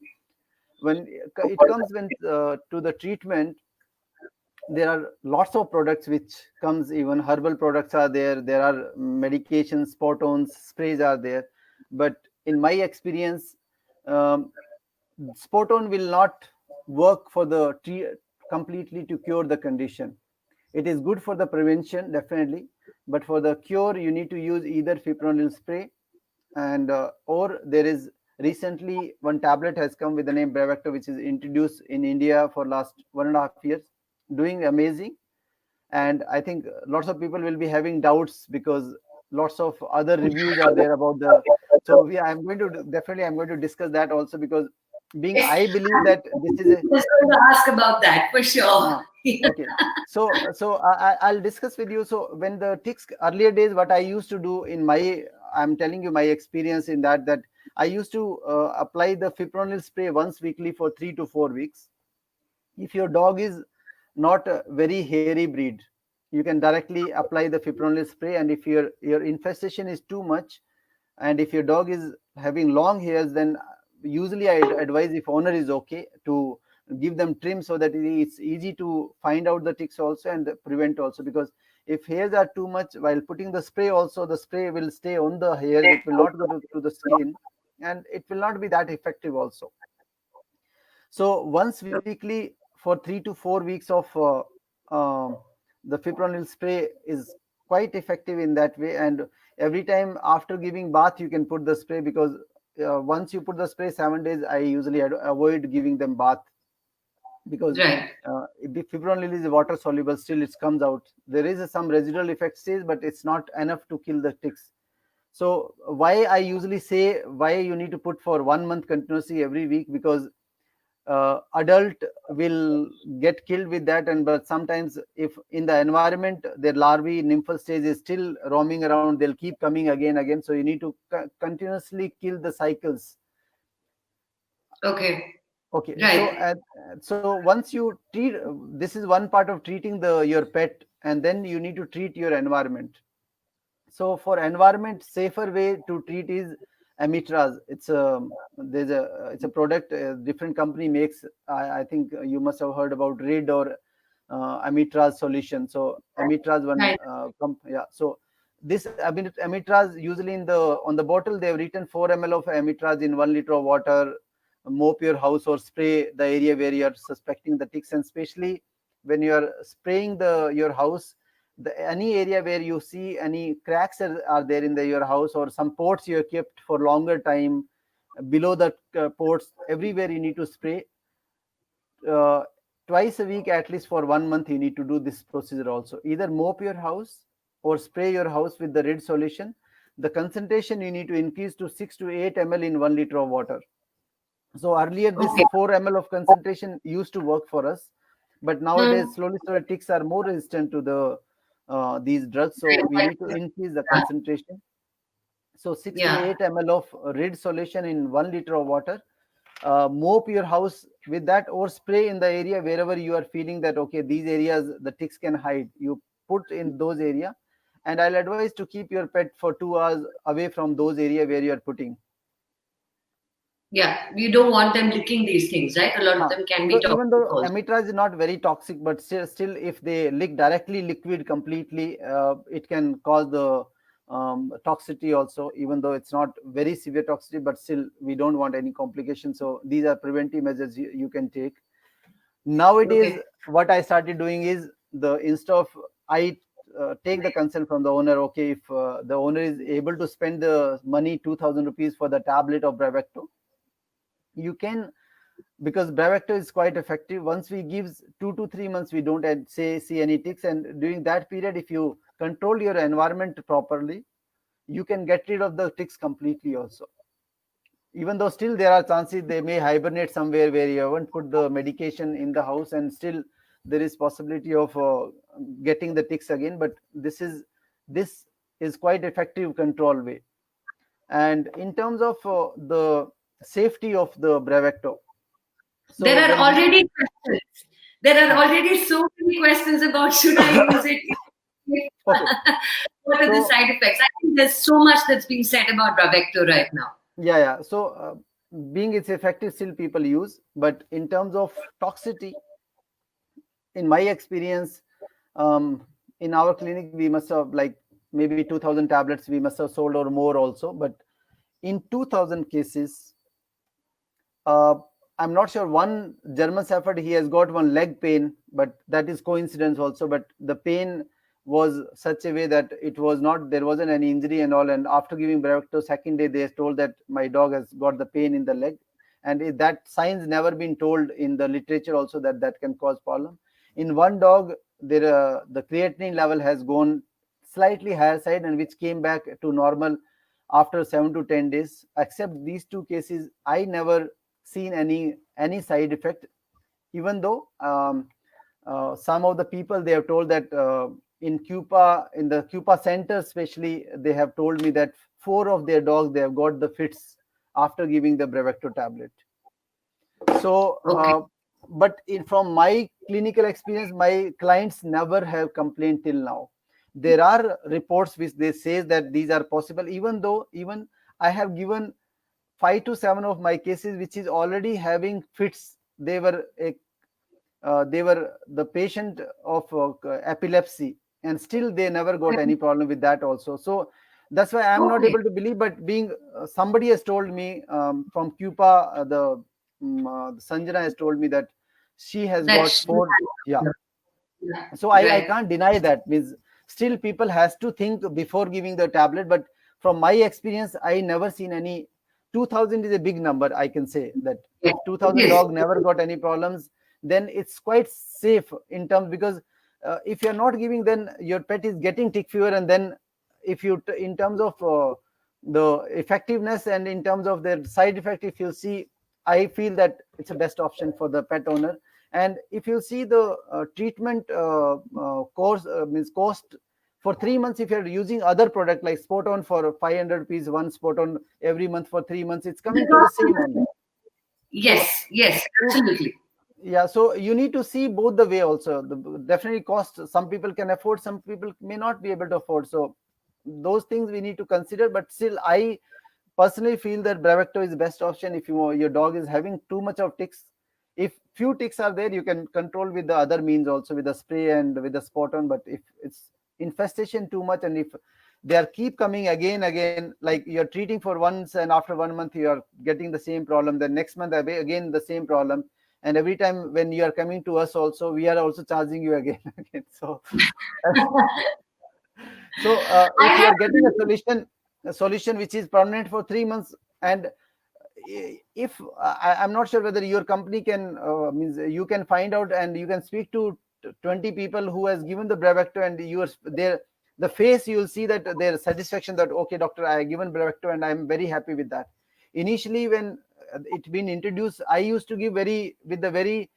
[SPEAKER 2] when it comes to the treatment, there are lots of products which comes, even herbal products are there, there are medications, spot-ons, sprays are there, but in my experience spot-on will not work for the completely to cure the condition. It is good for the prevention definitely, but for the cure you need to use either fipronil spray and or there is recently one tablet has come with the name Bravecto, which is introduced in India for last 1.5 years, doing amazing. And I think lots of people will be having doubts because lots of other reviews are there about the. So I'm going to discuss that also, because being I believe that this is a
[SPEAKER 1] Just going to ask about that for sure.
[SPEAKER 2] okay. So I'll discuss with you. So when the ticks earlier days, what I used to do in my, I'm telling you my experience in that I used to apply the fipronil spray once weekly for 3 to 4 weeks. If your dog is not a very hairy breed, you can directly apply the fipronil spray. And if your infestation is too much, and if your dog is having long hairs, then usually I advise, if owner is okay, to give them trim, so that it's easy to find out the ticks also and prevent also. Because if hairs are too much, while putting the spray also, the spray will stay on the hairs, it will not go to the skin, and it will not be that effective also. So once weekly for 3 to 4 weeks of the fipronil spray is quite effective in that way. And every time after giving bath, you can put the spray, because once you put the spray 7 days, I usually avoid giving them bath, because
[SPEAKER 1] Right.
[SPEAKER 2] if fipronil is water soluble, still it comes out. There is some residual effect stays, but it's not enough to kill the ticks. So why I usually say why you need to put for 1 month continuously every week, because adult will get killed with that. And but sometimes if in the environment their larvae nymphal stage is still roaming around, they'll keep coming again. So you need to continuously kill the cycles.
[SPEAKER 1] Okay.
[SPEAKER 2] Okay.
[SPEAKER 1] Right.
[SPEAKER 2] So once you treat, this is one part of treating your pet, and then you need to treat your environment. So for environment, safer way to treat is Amitraz. It's a product a different company makes. I think you must have heard about Rid or Amitraz solution. So Amitraz one,
[SPEAKER 1] Right.
[SPEAKER 2] yeah. So this Amitraz, usually on the bottle they have written 4 ml of Amitraz in 1 liter of water. Mop your house or spray the area where you are suspecting the ticks, and especially when you are spraying your house, any area where you see any cracks are there in your house, or some pots you have kept for longer time, below the pots, everywhere you need to spray uh, twice a week, at least for 1 month. You need to do this procedure also. Either mop your house or spray your house with the Rid solution. The concentration you need to increase to 6 to 8 ml in 1 liter of water. So earlier this
[SPEAKER 1] Okay.
[SPEAKER 2] 4 ml of concentration used to work for us, but nowadays slowly ticks are more resistant to these drugs, so we need to increase the concentration. So 6 to
[SPEAKER 1] Yeah.
[SPEAKER 2] 8 ml of Rid solution in 1 liter of water. Mop your house with that, or spray in the area wherever you are feeling that okay, these areas the ticks can hide. You put in those area, and I'll advise to keep your pet for 2 hours away from those area where you are putting.
[SPEAKER 1] Yeah. You don't want them licking these things, right? A lot of them can be
[SPEAKER 2] So even
[SPEAKER 1] toxic
[SPEAKER 2] though
[SPEAKER 1] also.
[SPEAKER 2] Amitraz is not very toxic, but still if they lick directly liquid completely, it can cause the toxicity also. Even though it's not very severe toxicity, but still we don't want any complications. So these are preventive measures you can take. Nowadays,
[SPEAKER 1] Okay.
[SPEAKER 2] what I started doing is, instead of I take the consent from the owner. Okay, if the owner is able to spend the money 2,000 rupees for the tablet of Bravecto, you can, because Bravecto is quite effective. Once we gives 2 to 3 months, we don't see any ticks, and during that period, if you control your environment properly, you can get rid of the ticks completely also. Even though still there are chances they may hibernate somewhere where you haven't put the medication in the house, and still there is possibility of getting the ticks again. But this is quite effective control way. And in terms of the safety of the Bravecto,
[SPEAKER 1] There
[SPEAKER 2] so
[SPEAKER 1] are
[SPEAKER 2] when we
[SPEAKER 1] already questions. There are already so many questions about should I use it?
[SPEAKER 2] okay,
[SPEAKER 1] What are the
[SPEAKER 2] so
[SPEAKER 1] side effects? I think there's so much that's being said about Bravecto right now.
[SPEAKER 2] yeah. So being it's effective, still people use. But in terms of toxicity, in my experience, in our clinic, we must have like maybe 2,000 tablets we must have sold or more also. But in 2,000 cases, uh, I'm not sure. One German Shepherd, he has got one leg pain, but that is coincidence also. But the pain was such a way that it was not, there wasn't any injury and all. And after giving Bravecto, second day they told that my dog has got the pain in the leg, and that signs never been told in the literature also, that can cause problem. In one dog, the creatinine level has gone slightly higher side, and which came back to normal after 7 to 10 days. Except these two cases, I never seen any side effect, even though some of the people, they have told that in the Cupa center especially, they have told me that 4 of their dogs, they have got the fits after giving the Bravecto tablet. So
[SPEAKER 1] Okay.
[SPEAKER 2] but from my clinical experience, my clients never have complained till now. There are reports which they say that these are possible, even I have given 5 to 7 of my cases which is already having fits. They were the patient of epilepsy, and still they never got any problem with that also. So that's why I'm not
[SPEAKER 1] Okay.
[SPEAKER 2] able to believe. But being somebody has told me from Cupa, Sanjana has told me that she has got
[SPEAKER 1] That's
[SPEAKER 2] 4. Yeah.
[SPEAKER 1] yeah.
[SPEAKER 2] So I
[SPEAKER 1] Right.
[SPEAKER 2] can't deny that. Means still people has to think before giving the tablet. But from my experience, I never seen any. 2000 is a big number, I can say that.
[SPEAKER 1] Yeah.
[SPEAKER 2] If
[SPEAKER 1] It
[SPEAKER 2] 2000
[SPEAKER 1] is.
[SPEAKER 2] dog never got any problems, then it's quite safe in terms, because if you're not giving, then your pet is getting tick fever. And then if you in terms of the effectiveness and in terms of their side effect, if you see, I feel that it's a best option for the pet owner. And if you see the treatment course, means cost for 3 months, if you're using other product like Spot On for 500 rupees, one Spot On every month for 3 months, it's coming to the same only. So
[SPEAKER 1] Yes, yes,
[SPEAKER 2] if
[SPEAKER 1] absolutely.
[SPEAKER 2] yeah, so you need to see both the way also. The definitely cost, some people can afford, some people may not be able to afford. So those things we need to consider. But still, I personally feel that Bravecto is the best option if your dog is having too much of ticks. If few ticks are there, you can control with the other means also, with the spray and with the Spot On. But if it's infestation too much, and if they are keep coming again, like you're treating for once and after 1 month you are getting the same problem, then next month again the same problem, and every time when you are coming to us also, we are also charging you again. So so
[SPEAKER 1] I
[SPEAKER 2] if you
[SPEAKER 1] have
[SPEAKER 2] are getting a solution which is permanent for 3 months, and if I'm not sure whether your company can means you can find out and you can speak to 20 people who has given the Bravecto, and the face, you will see that their satisfaction, that okay doctor, I have given Bravecto and I'm very happy with that. Initially when it been introduced, I used to give with the very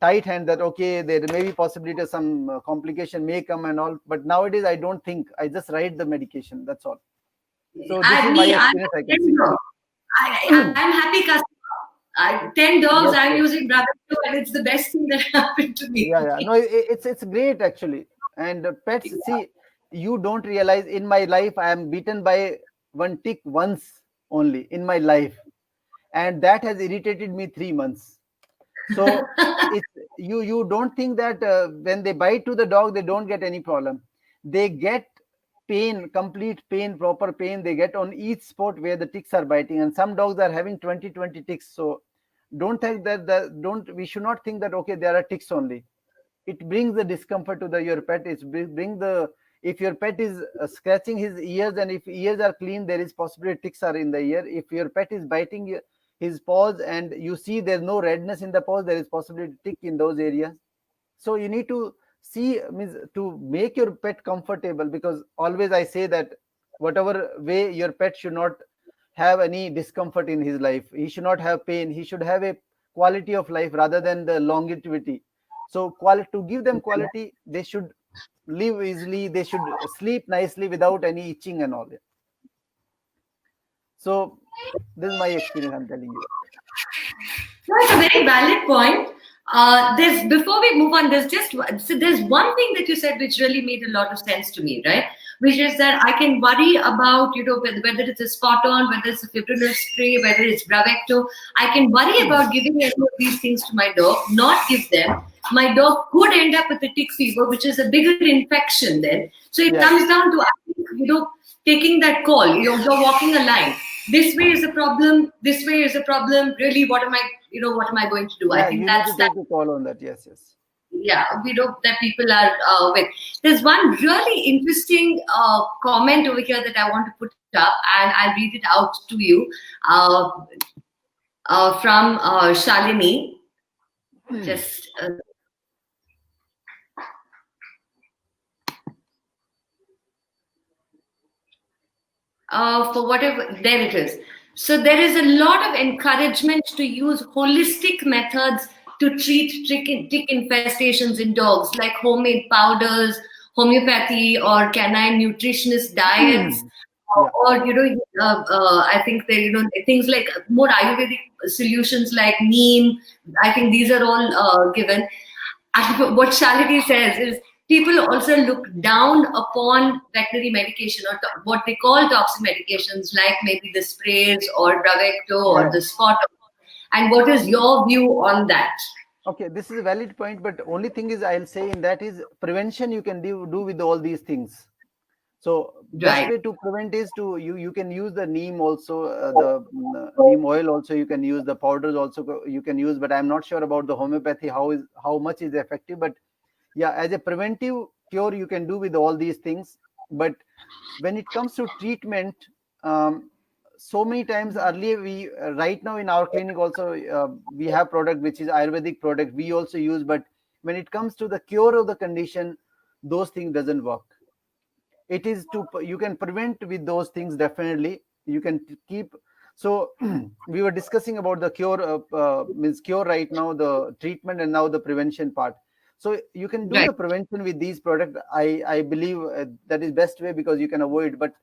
[SPEAKER 2] tight hand, that okay, there may be possibility of some complication may come and all, but nowadays I don't think, I just write the medication, that's all. So this is my
[SPEAKER 1] I'm
[SPEAKER 2] experience, I
[SPEAKER 1] a
[SPEAKER 2] can say.
[SPEAKER 1] 10 dog. I'm happy customer. 10 dogs,
[SPEAKER 2] Yes,
[SPEAKER 1] I'm
[SPEAKER 2] yes.
[SPEAKER 1] using Bravecto, and it's the best thing that happened to me.
[SPEAKER 2] Yeah, no, it's great actually. And pets, see, you don't realize, in my life I am beaten by one tick once only in my life, and that has irritated me 3 months. So it's you don't think that when they bite to the dog, they don't get any problem. They get pain, complete pain, proper pain they get on each spot where the ticks are biting, and some dogs are having 20 ticks. So don't think that don't we should not think that okay, there are ticks only. It brings the discomfort to your pet. Bring the If your pet is scratching his ears, and if ears are clean, there is possibility ticks are in the ear. If your pet is biting his paws and you see there's no redness in the paws, there is possibility tick in those areas. So you need to see, means to make your pet comfortable, because always I say that whatever way, your pet should not have any discomfort in his life. He should not have pain. He should have a quality of life rather than the longevity. So to give them quality, they should live easily, they should sleep nicely without any itching and all that. So this is my experience, I'm telling you.
[SPEAKER 1] That's a very valid point. There's Before we move on, there's one thing that you said which really made a lot of sense to me, right? Which is that I can worry about, whether it's a Spot On, whether it's a fibrillar spray, whether it's Bravecto. I can worry about giving any of these things to my dog, not give them. My dog could end up with a tick fever, which is a bigger infection then. So it
[SPEAKER 2] Yes.
[SPEAKER 1] comes down to, I think, taking that call. You're walking a line. This way is a problem. This way is a problem. Really, what am I going to do? I
[SPEAKER 2] Yeah,
[SPEAKER 1] think
[SPEAKER 2] you need to
[SPEAKER 1] that's that.
[SPEAKER 2] take a call on that. Yes, yes.
[SPEAKER 1] Yeah, we know that people are with. There's one really interesting comment over here that I want to put up, and I'll read it out to you uh, from Shalini. Just for whatever, there it is. So there is a lot of encouragement to use holistic methods to treat tick infestations in dogs, like homemade powders, homeopathy, or canine nutritionist diets,
[SPEAKER 2] Yeah.
[SPEAKER 1] or I think there things like more Ayurvedic solutions like neem. I think these are all given. What Shalini says is people also look down upon veterinary medication or what they call toxic medications, like maybe the sprays or Bravecto or
[SPEAKER 2] Yeah.
[SPEAKER 1] the spot. And what is your view on that?
[SPEAKER 2] Okay, this is a valid point, but only thing is I'll say in that is prevention you can do with all these things. So best
[SPEAKER 1] Right.
[SPEAKER 2] way to prevent is to you can use the neem also, the neem oil also you can use, the powders also you can use, but I'm not sure about the homeopathy how much is effective. But yeah, as a preventive cure you can do with all these things. But when it comes to treatment, um, so many times earlier we right now in our clinic also we have product which is Ayurvedic product we also use, but when it comes to the cure of the condition, those things doesn't work. It is to you can prevent with those things, definitely you can keep. So we were discussing about the cure, means cure right now, the treatment, and now the prevention part. So you can do
[SPEAKER 1] Right.
[SPEAKER 2] the prevention with these products. I believe that is best way, because you can avoid. But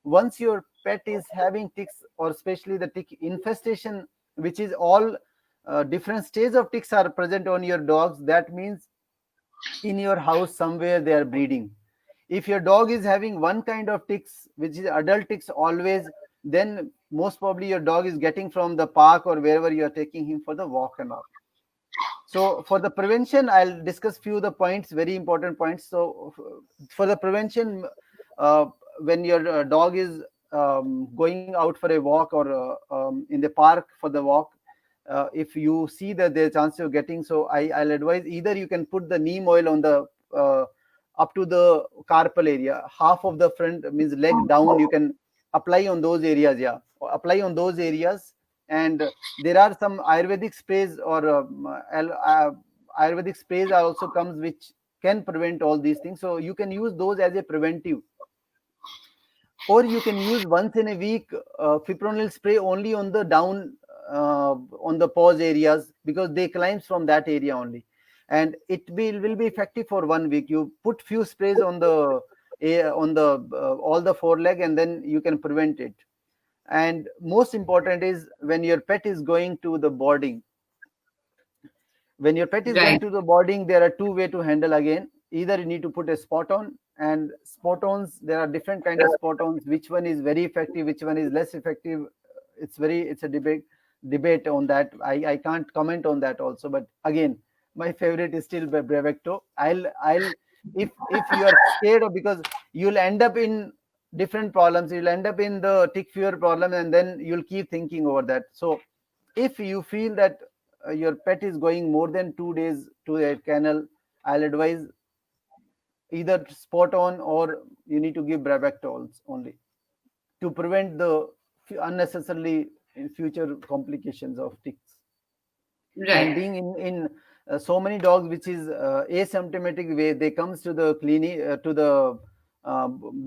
[SPEAKER 2] once your pet is having ticks, or especially the tick infestation, which is all different stages of ticks are present on your dogs, that means in your house somewhere they are breeding. If your dog is having one kind of ticks, which is adult ticks always, then most probably your dog is getting from the park or wherever you are taking him for the walk and all. So for the prevention, I'll discuss few of the points, very important points. So for the prevention, uh, when your dog is going out for a walk, or in the park for the walk, if you see that there's a chance of getting, so I'll advise either you can put the neem oil on the up to the carpal area, half of the front, means leg down, you can apply on those areas. Yeah, apply on those areas. And there are some Ayurvedic sprays, or Ayurvedic sprays are also comes, which can prevent all these things. So you can use those as a preventive, or you can use once in a week fipronil spray only on the down, on the paws areas, because they climbs from that area only, and it will be effective for 1 week. You put few sprays on the all the foreleg, and then you can prevent it. And most important is when your pet is going to the boarding. When your pet is going
[SPEAKER 1] Right.
[SPEAKER 2] to the boarding, there are two way to handle. Again, either you need to put a spot on, and spot ons, there are different kind of spot ons, which one is very effective, which one is less effective. It's a debate on that. I can't comment on that also. But again, my favorite is still Brevecto. I'll if you are scared of, because you'll end up in different problems, you'll end up in the tick fever problem, and then you'll keep thinking over that. So if you feel that your pet is going more than 2 days to a kennel, I'll advise either spot on, or you need to give Bravectols only, to prevent the unnecessarily in future complications of ticks. And
[SPEAKER 1] Right.
[SPEAKER 2] being in so many dogs which is asymptomatic way, they comes to the clinic, to the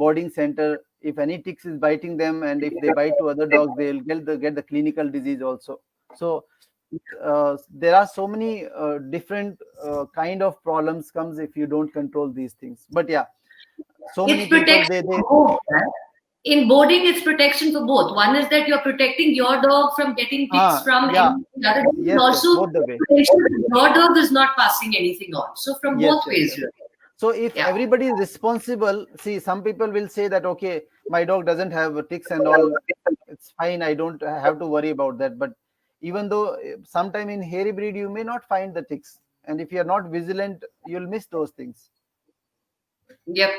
[SPEAKER 2] boarding center. If any ticks is biting them, and if they bite to other dogs, they'll get the clinical disease also. So there are so many different kind of problems comes if you don't control these things. But yeah, so many
[SPEAKER 1] It's
[SPEAKER 2] people
[SPEAKER 1] protection
[SPEAKER 2] they
[SPEAKER 1] for both. Right? In boarding, it's protection for both. One is that you're protecting your dog from getting ticks from
[SPEAKER 2] yeah,
[SPEAKER 1] any other dog, and
[SPEAKER 2] yes,
[SPEAKER 1] also
[SPEAKER 2] both the way.
[SPEAKER 1] your dog is not passing anything on. So from
[SPEAKER 2] Yes,
[SPEAKER 1] both
[SPEAKER 2] yes,
[SPEAKER 1] ways,
[SPEAKER 2] yes.
[SPEAKER 1] really.
[SPEAKER 2] So if
[SPEAKER 1] Yeah.
[SPEAKER 2] everybody is responsible, see, some people will say that, okay, my dog doesn't have ticks and all, it's fine, I don't have to worry about that. But even though sometime in hairy breed you may not find the ticks, and if you're not vigilant, you'll miss those things.
[SPEAKER 1] Yep.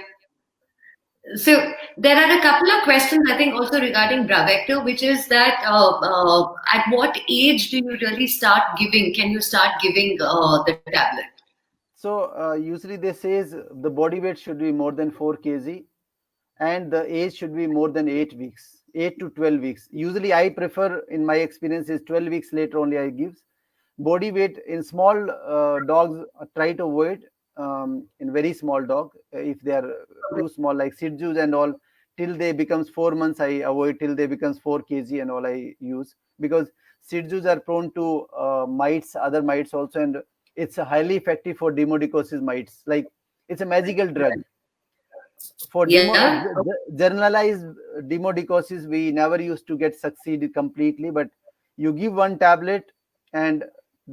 [SPEAKER 1] So there are a couple of questions, I think, also regarding Bravecto, which is that at what age do you really start giving? Can you start giving the tablet?
[SPEAKER 2] So usually they says the body weight should be more than 4 kg, and the age should be more than 8 weeks, 8 to 12 weeks. Usually I prefer, in my experience, is 12 weeks later only I gives. Body weight in small dogs, try to avoid in very small dog. If they are too small, like Shih Tzus and all, till they becomes 4 months. I avoid till they becomes 4 kg and all I use, because Shih Tzus are prone to mites, other mites also, and it's highly effective for demodicosis mites. Like, it's a magical drug. For
[SPEAKER 1] Yeah.
[SPEAKER 2] generalized demodicosis, we never used to get succeed completely, but you give one tablet and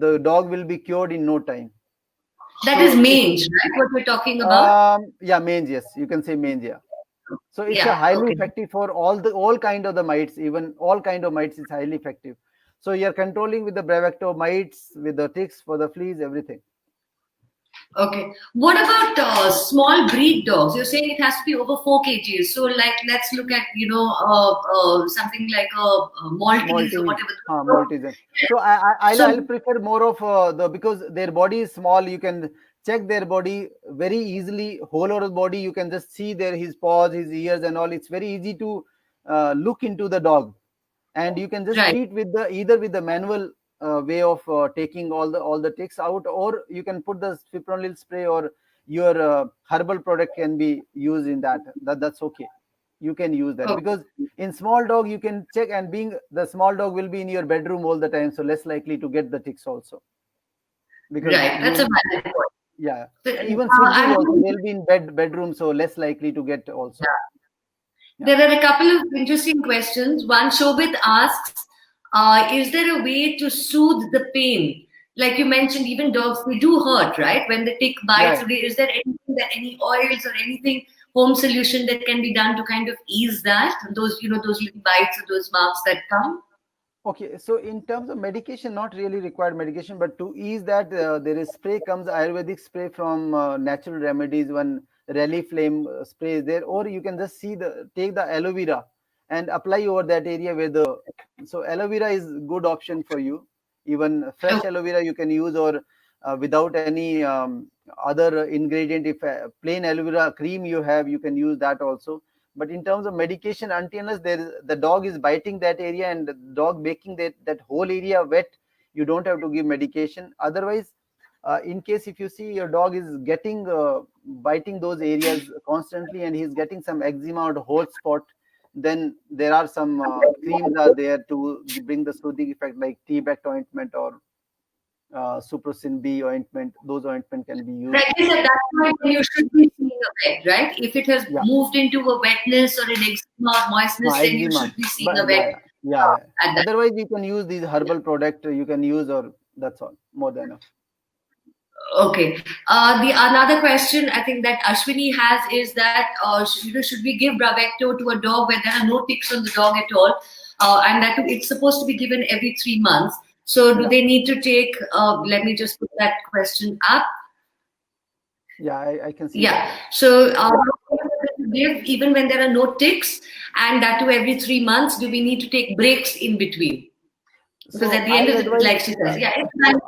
[SPEAKER 2] the dog will be cured in no time.
[SPEAKER 1] That
[SPEAKER 2] So
[SPEAKER 1] is mange, right? What we're talking about?
[SPEAKER 2] Yeah, mange, yes, you can say mange, yeah. So it's a
[SPEAKER 1] Yeah.
[SPEAKER 2] highly
[SPEAKER 1] Okay.
[SPEAKER 2] effective for all kind of the mites, even all kind of mites is highly effective. So you're controlling with the Bravecto mites, with the ticks, for the fleas, everything.
[SPEAKER 1] Okay. What about small breed dogs? You're saying it has to be over 4 kgs. So, like, let's look at something like a Maltese or
[SPEAKER 2] Maltese,
[SPEAKER 1] whatever.
[SPEAKER 2] Maltese. So
[SPEAKER 1] So,
[SPEAKER 2] I'll prefer more of because their body is small. You can check their body very easily. Whole of the body, you can just see his paws, his ears, and all. It's very easy to look into the dog, and you can just
[SPEAKER 1] right.
[SPEAKER 2] treat with either with the manual way of taking all the ticks out, or you can put the fipronil spray, or your herbal product can be used in that's okay. You can use that,
[SPEAKER 1] Okay.
[SPEAKER 2] because in small dog you can check, and being the small dog will be in your bedroom all the time, so less likely to get the ticks also, because
[SPEAKER 1] Right. That's a valid point.
[SPEAKER 2] yeah,
[SPEAKER 1] So,
[SPEAKER 2] even Shih Tzus also,
[SPEAKER 1] I'm
[SPEAKER 2] they'll be in bedroom, so less likely to get also. Yeah.
[SPEAKER 1] There are a couple of interesting questions. One, Shobit asks, is there a way to soothe the pain? Like you mentioned, even dogs, they do hurt, right? When the tick bites,
[SPEAKER 2] Yeah.
[SPEAKER 1] is there anything that any oils or anything home solution that can be done to kind of ease that, those little bites or those marks that come?
[SPEAKER 2] Okay, so in terms of medication, not really required medication, but to ease that, there is spray comes, Ayurvedic spray from Natural Remedies. One Rally Flame spray is there, or you can just take the aloe vera and apply over that area where so aloe vera is good option for you. Even fresh aloe vera you can use, or without any other ingredient. If plain aloe vera cream you have, you can use that also. But in terms of medication, until unless the dog is biting that area and the dog making that whole area wet, you don't have to give medication. Otherwise, in case if you see your dog is getting biting those areas constantly, and he's getting some eczema or hot spot, then there are some creams are there to bring the soothing effect, like T-Bact ointment or Suprocin B ointment. Those ointment can be used.
[SPEAKER 1] Right, at that point, you should be seeing a vet, right? If it has
[SPEAKER 2] Yeah.
[SPEAKER 1] moved into a wetness or an eczema or moistness, then you
[SPEAKER 2] Eczema.
[SPEAKER 1] should be seeing
[SPEAKER 2] But
[SPEAKER 1] a vet.
[SPEAKER 2] yeah.
[SPEAKER 1] At that.
[SPEAKER 2] Otherwise, you can use these herbal product. You can use, or that's all, more than enough.
[SPEAKER 1] Okay. The another question I think that Ashwini has is that should we give Bravecto to a dog where there are no ticks on the dog at all, and that it's supposed to be given every 3 months. So do they need to take? Let me just put that question up.
[SPEAKER 2] Yeah, I can see.
[SPEAKER 1] Yeah. So give even when there are no ticks, and that too every 3 months. Do we need to take breaks in between? Because at the end of the day, like she says,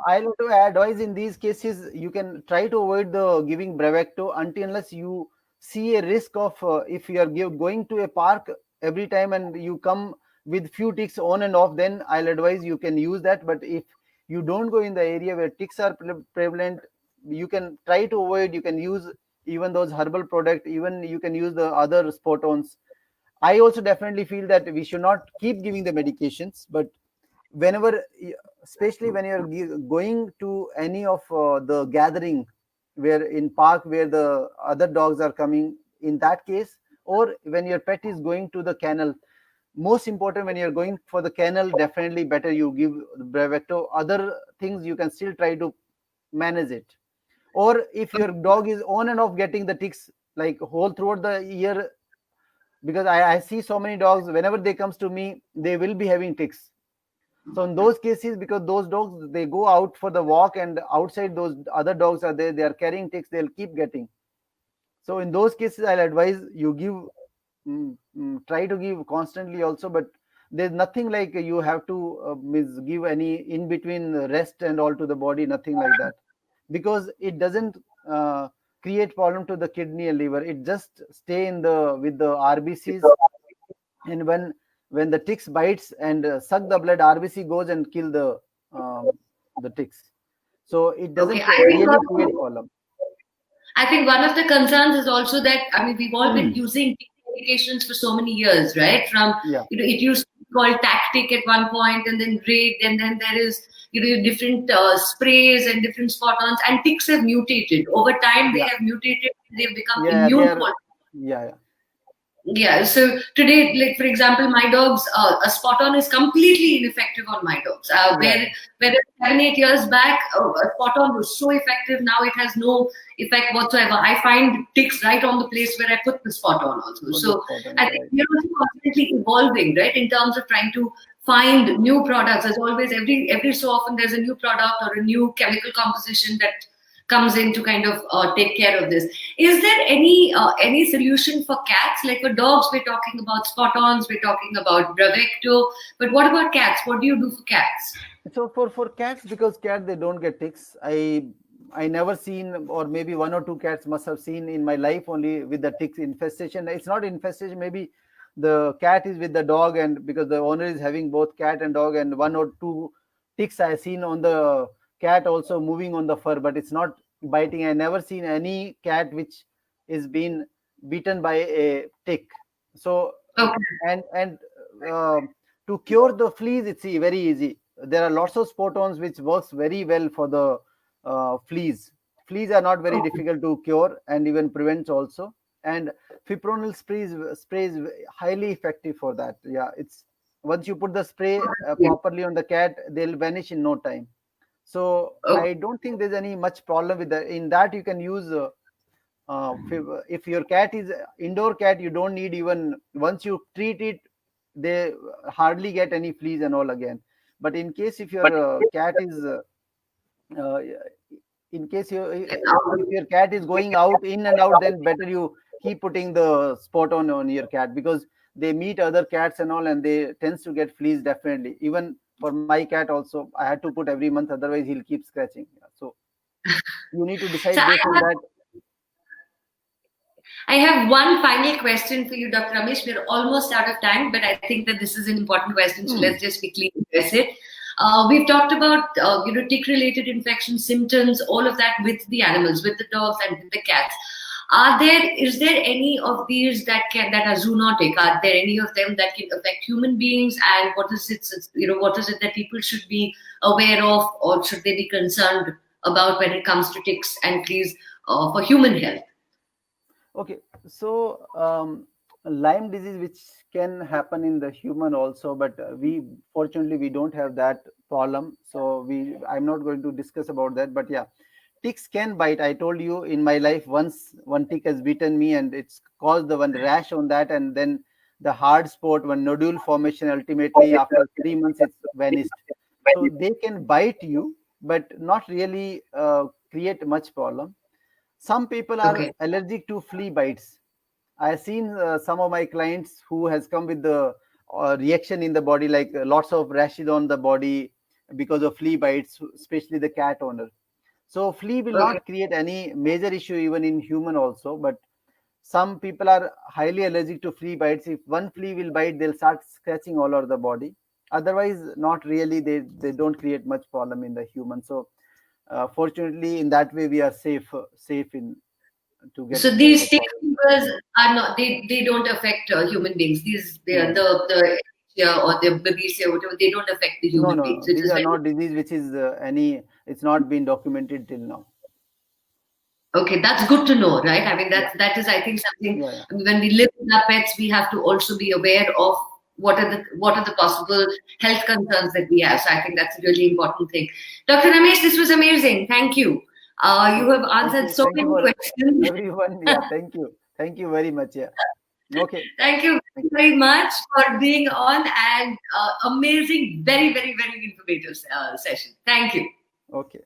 [SPEAKER 2] I'll advise in these cases, you can try to avoid the giving Bravecto until unless you see a risk of if you are going to a park every time and you come with few ticks on and off, then I'll advise you can use that. But if you don't go in the area where ticks are prevalent, you can try to avoid. You can use even those herbal product. Even you can use the other spot-ons. I also definitely feel that we should not keep giving the medications, but whenever, especially when you're going to any of the gathering where in park where the other dogs are coming, in that case, or when your pet is going to the kennel, most important, when you're going for the kennel, definitely better you give Bravecto. Other things you can still try to manage it. Or if your dog is on and off getting the ticks like whole throughout the year, because I see so many dogs, whenever they comes to me, they will be having ticks. So in those cases, because those dogs, they go out for the walk, and outside those other dogs are there, they are carrying ticks, they'll keep getting. So in those cases, I'll advise you try to give constantly also, but there's nothing like you have to give any in between rest and all to the body, nothing like that, because it doesn't create problem to the kidney and liver. It just stay with the RBCs, and when the ticks bites and suck the blood, RBC goes and kill the ticks. So it doesn't really create problem.
[SPEAKER 1] I think one of the concerns is also that, I mean, we've all been using medications for so many years, right? From
[SPEAKER 2] Yeah.
[SPEAKER 1] it used to be called Tactic at one point, and then Raid, and then there is different sprays and different spot-ons, and ticks have mutated over time. They
[SPEAKER 2] Yeah.
[SPEAKER 1] have mutated. They've become
[SPEAKER 2] Yeah,
[SPEAKER 1] immune.
[SPEAKER 2] yeah.
[SPEAKER 1] Yeah, so today, like for example, my dogs, a spot-on is completely ineffective on my dogs. Where 7-8 years back, a spot-on was so effective. Now it has no effect whatsoever. I find ticks right on the place where I put the spot-on also. So I think we're also constantly evolving, right, in terms of trying to find new products. As always, every so often there's a new product or a new chemical composition that comes in to kind of take care of this. Is there any solution for cats? Like for dogs, we're talking about spot-ons, we're talking about Bravecto, but what about cats? What do you do for cats?
[SPEAKER 2] So for cats, because cat they don't get ticks. I never seen, or maybe 1 or 2 cats must have seen in my life only with the ticks infestation. It's not infestation. Maybe the cat is with the dog, and because the owner is having both cat and dog, and 1 or 2 ticks I have seen on the cat also moving on the fur, but it's not biting. I never seen any cat which is being bitten by a tick. So
[SPEAKER 1] Okay.
[SPEAKER 2] and to cure the fleas, it's very easy. There are lots of spot-ons which works very well for the fleas. Fleas are not very difficult to cure and even prevent also. And fipronil spray is highly effective for that. Yeah, it's once you put the spray properly on the cat, they'll vanish in no time. So I don't think there's any much problem with that. In that you can use if your cat is indoor cat, you don't need, even once you treat it, they hardly get any fleas and all again. But in case if your cat is in case if your cat is going out in and out, then better you keep putting the spot on your cat, because they meet other cats and all, and they tends to get fleas definitely. Even for my cat also, I had to put every month, otherwise he'll keep scratching. So you need to decide based on that.
[SPEAKER 1] I have one final question for you, Dr. Ramesh. We're almost out of time, but I think that this is an important question, so let's just quickly address it. We've talked about tick-related infection symptoms, all of that with the animals, with the dogs and with the cats. Is there any of these that are zoonotic? Are there any of them that can affect human beings? And what is it that people should be aware of, or should they be concerned about when it comes to ticks and fleas for human health?
[SPEAKER 2] Okay, so Lyme disease, which can happen in the human also, but fortunately we don't have that problem. So I'm not going to discuss about that. But yeah, ticks can bite. I told you in my life once one tick has bitten me, and it's caused the one rash on that, and then the hard spot, one nodule formation. Ultimately, after 3 months, it's vanished. So they can bite you, but not really create much problem. Some people are allergic to flea bites. I have seen some of my clients who has come with the reaction in the body, like lots of rashes on the body because of flea bites, especially the cat owner. So flea will not create any major issue even in human also, but some people are highly allergic to flea bites. If one flea will bite, they'll start scratching all over the body. Otherwise, not really. They don't create much problem in the human. So fortunately, in that way, we are safe in to get.
[SPEAKER 1] So these tick fevers are not, they don't affect human beings. The or the babesia, whatever, they don't affect the human beings.
[SPEAKER 2] These are not disease which is it's not been documented till now.
[SPEAKER 1] Okay, that's good to know, right? I mean, that is, I think, something.
[SPEAKER 2] Yeah.
[SPEAKER 1] I mean, when we live with our pets, we have to also be aware of what are the possible health concerns that we have. So I think that's a really important thing. Dr. Ramesh, this was amazing. Thank you. You have answered so many questions.
[SPEAKER 2] Everyone, yeah, thank you. Thank you very much. Yeah. Okay.
[SPEAKER 1] Thank you very much for being on, and amazing, very, very, very informative session. Thank you.
[SPEAKER 2] Okay.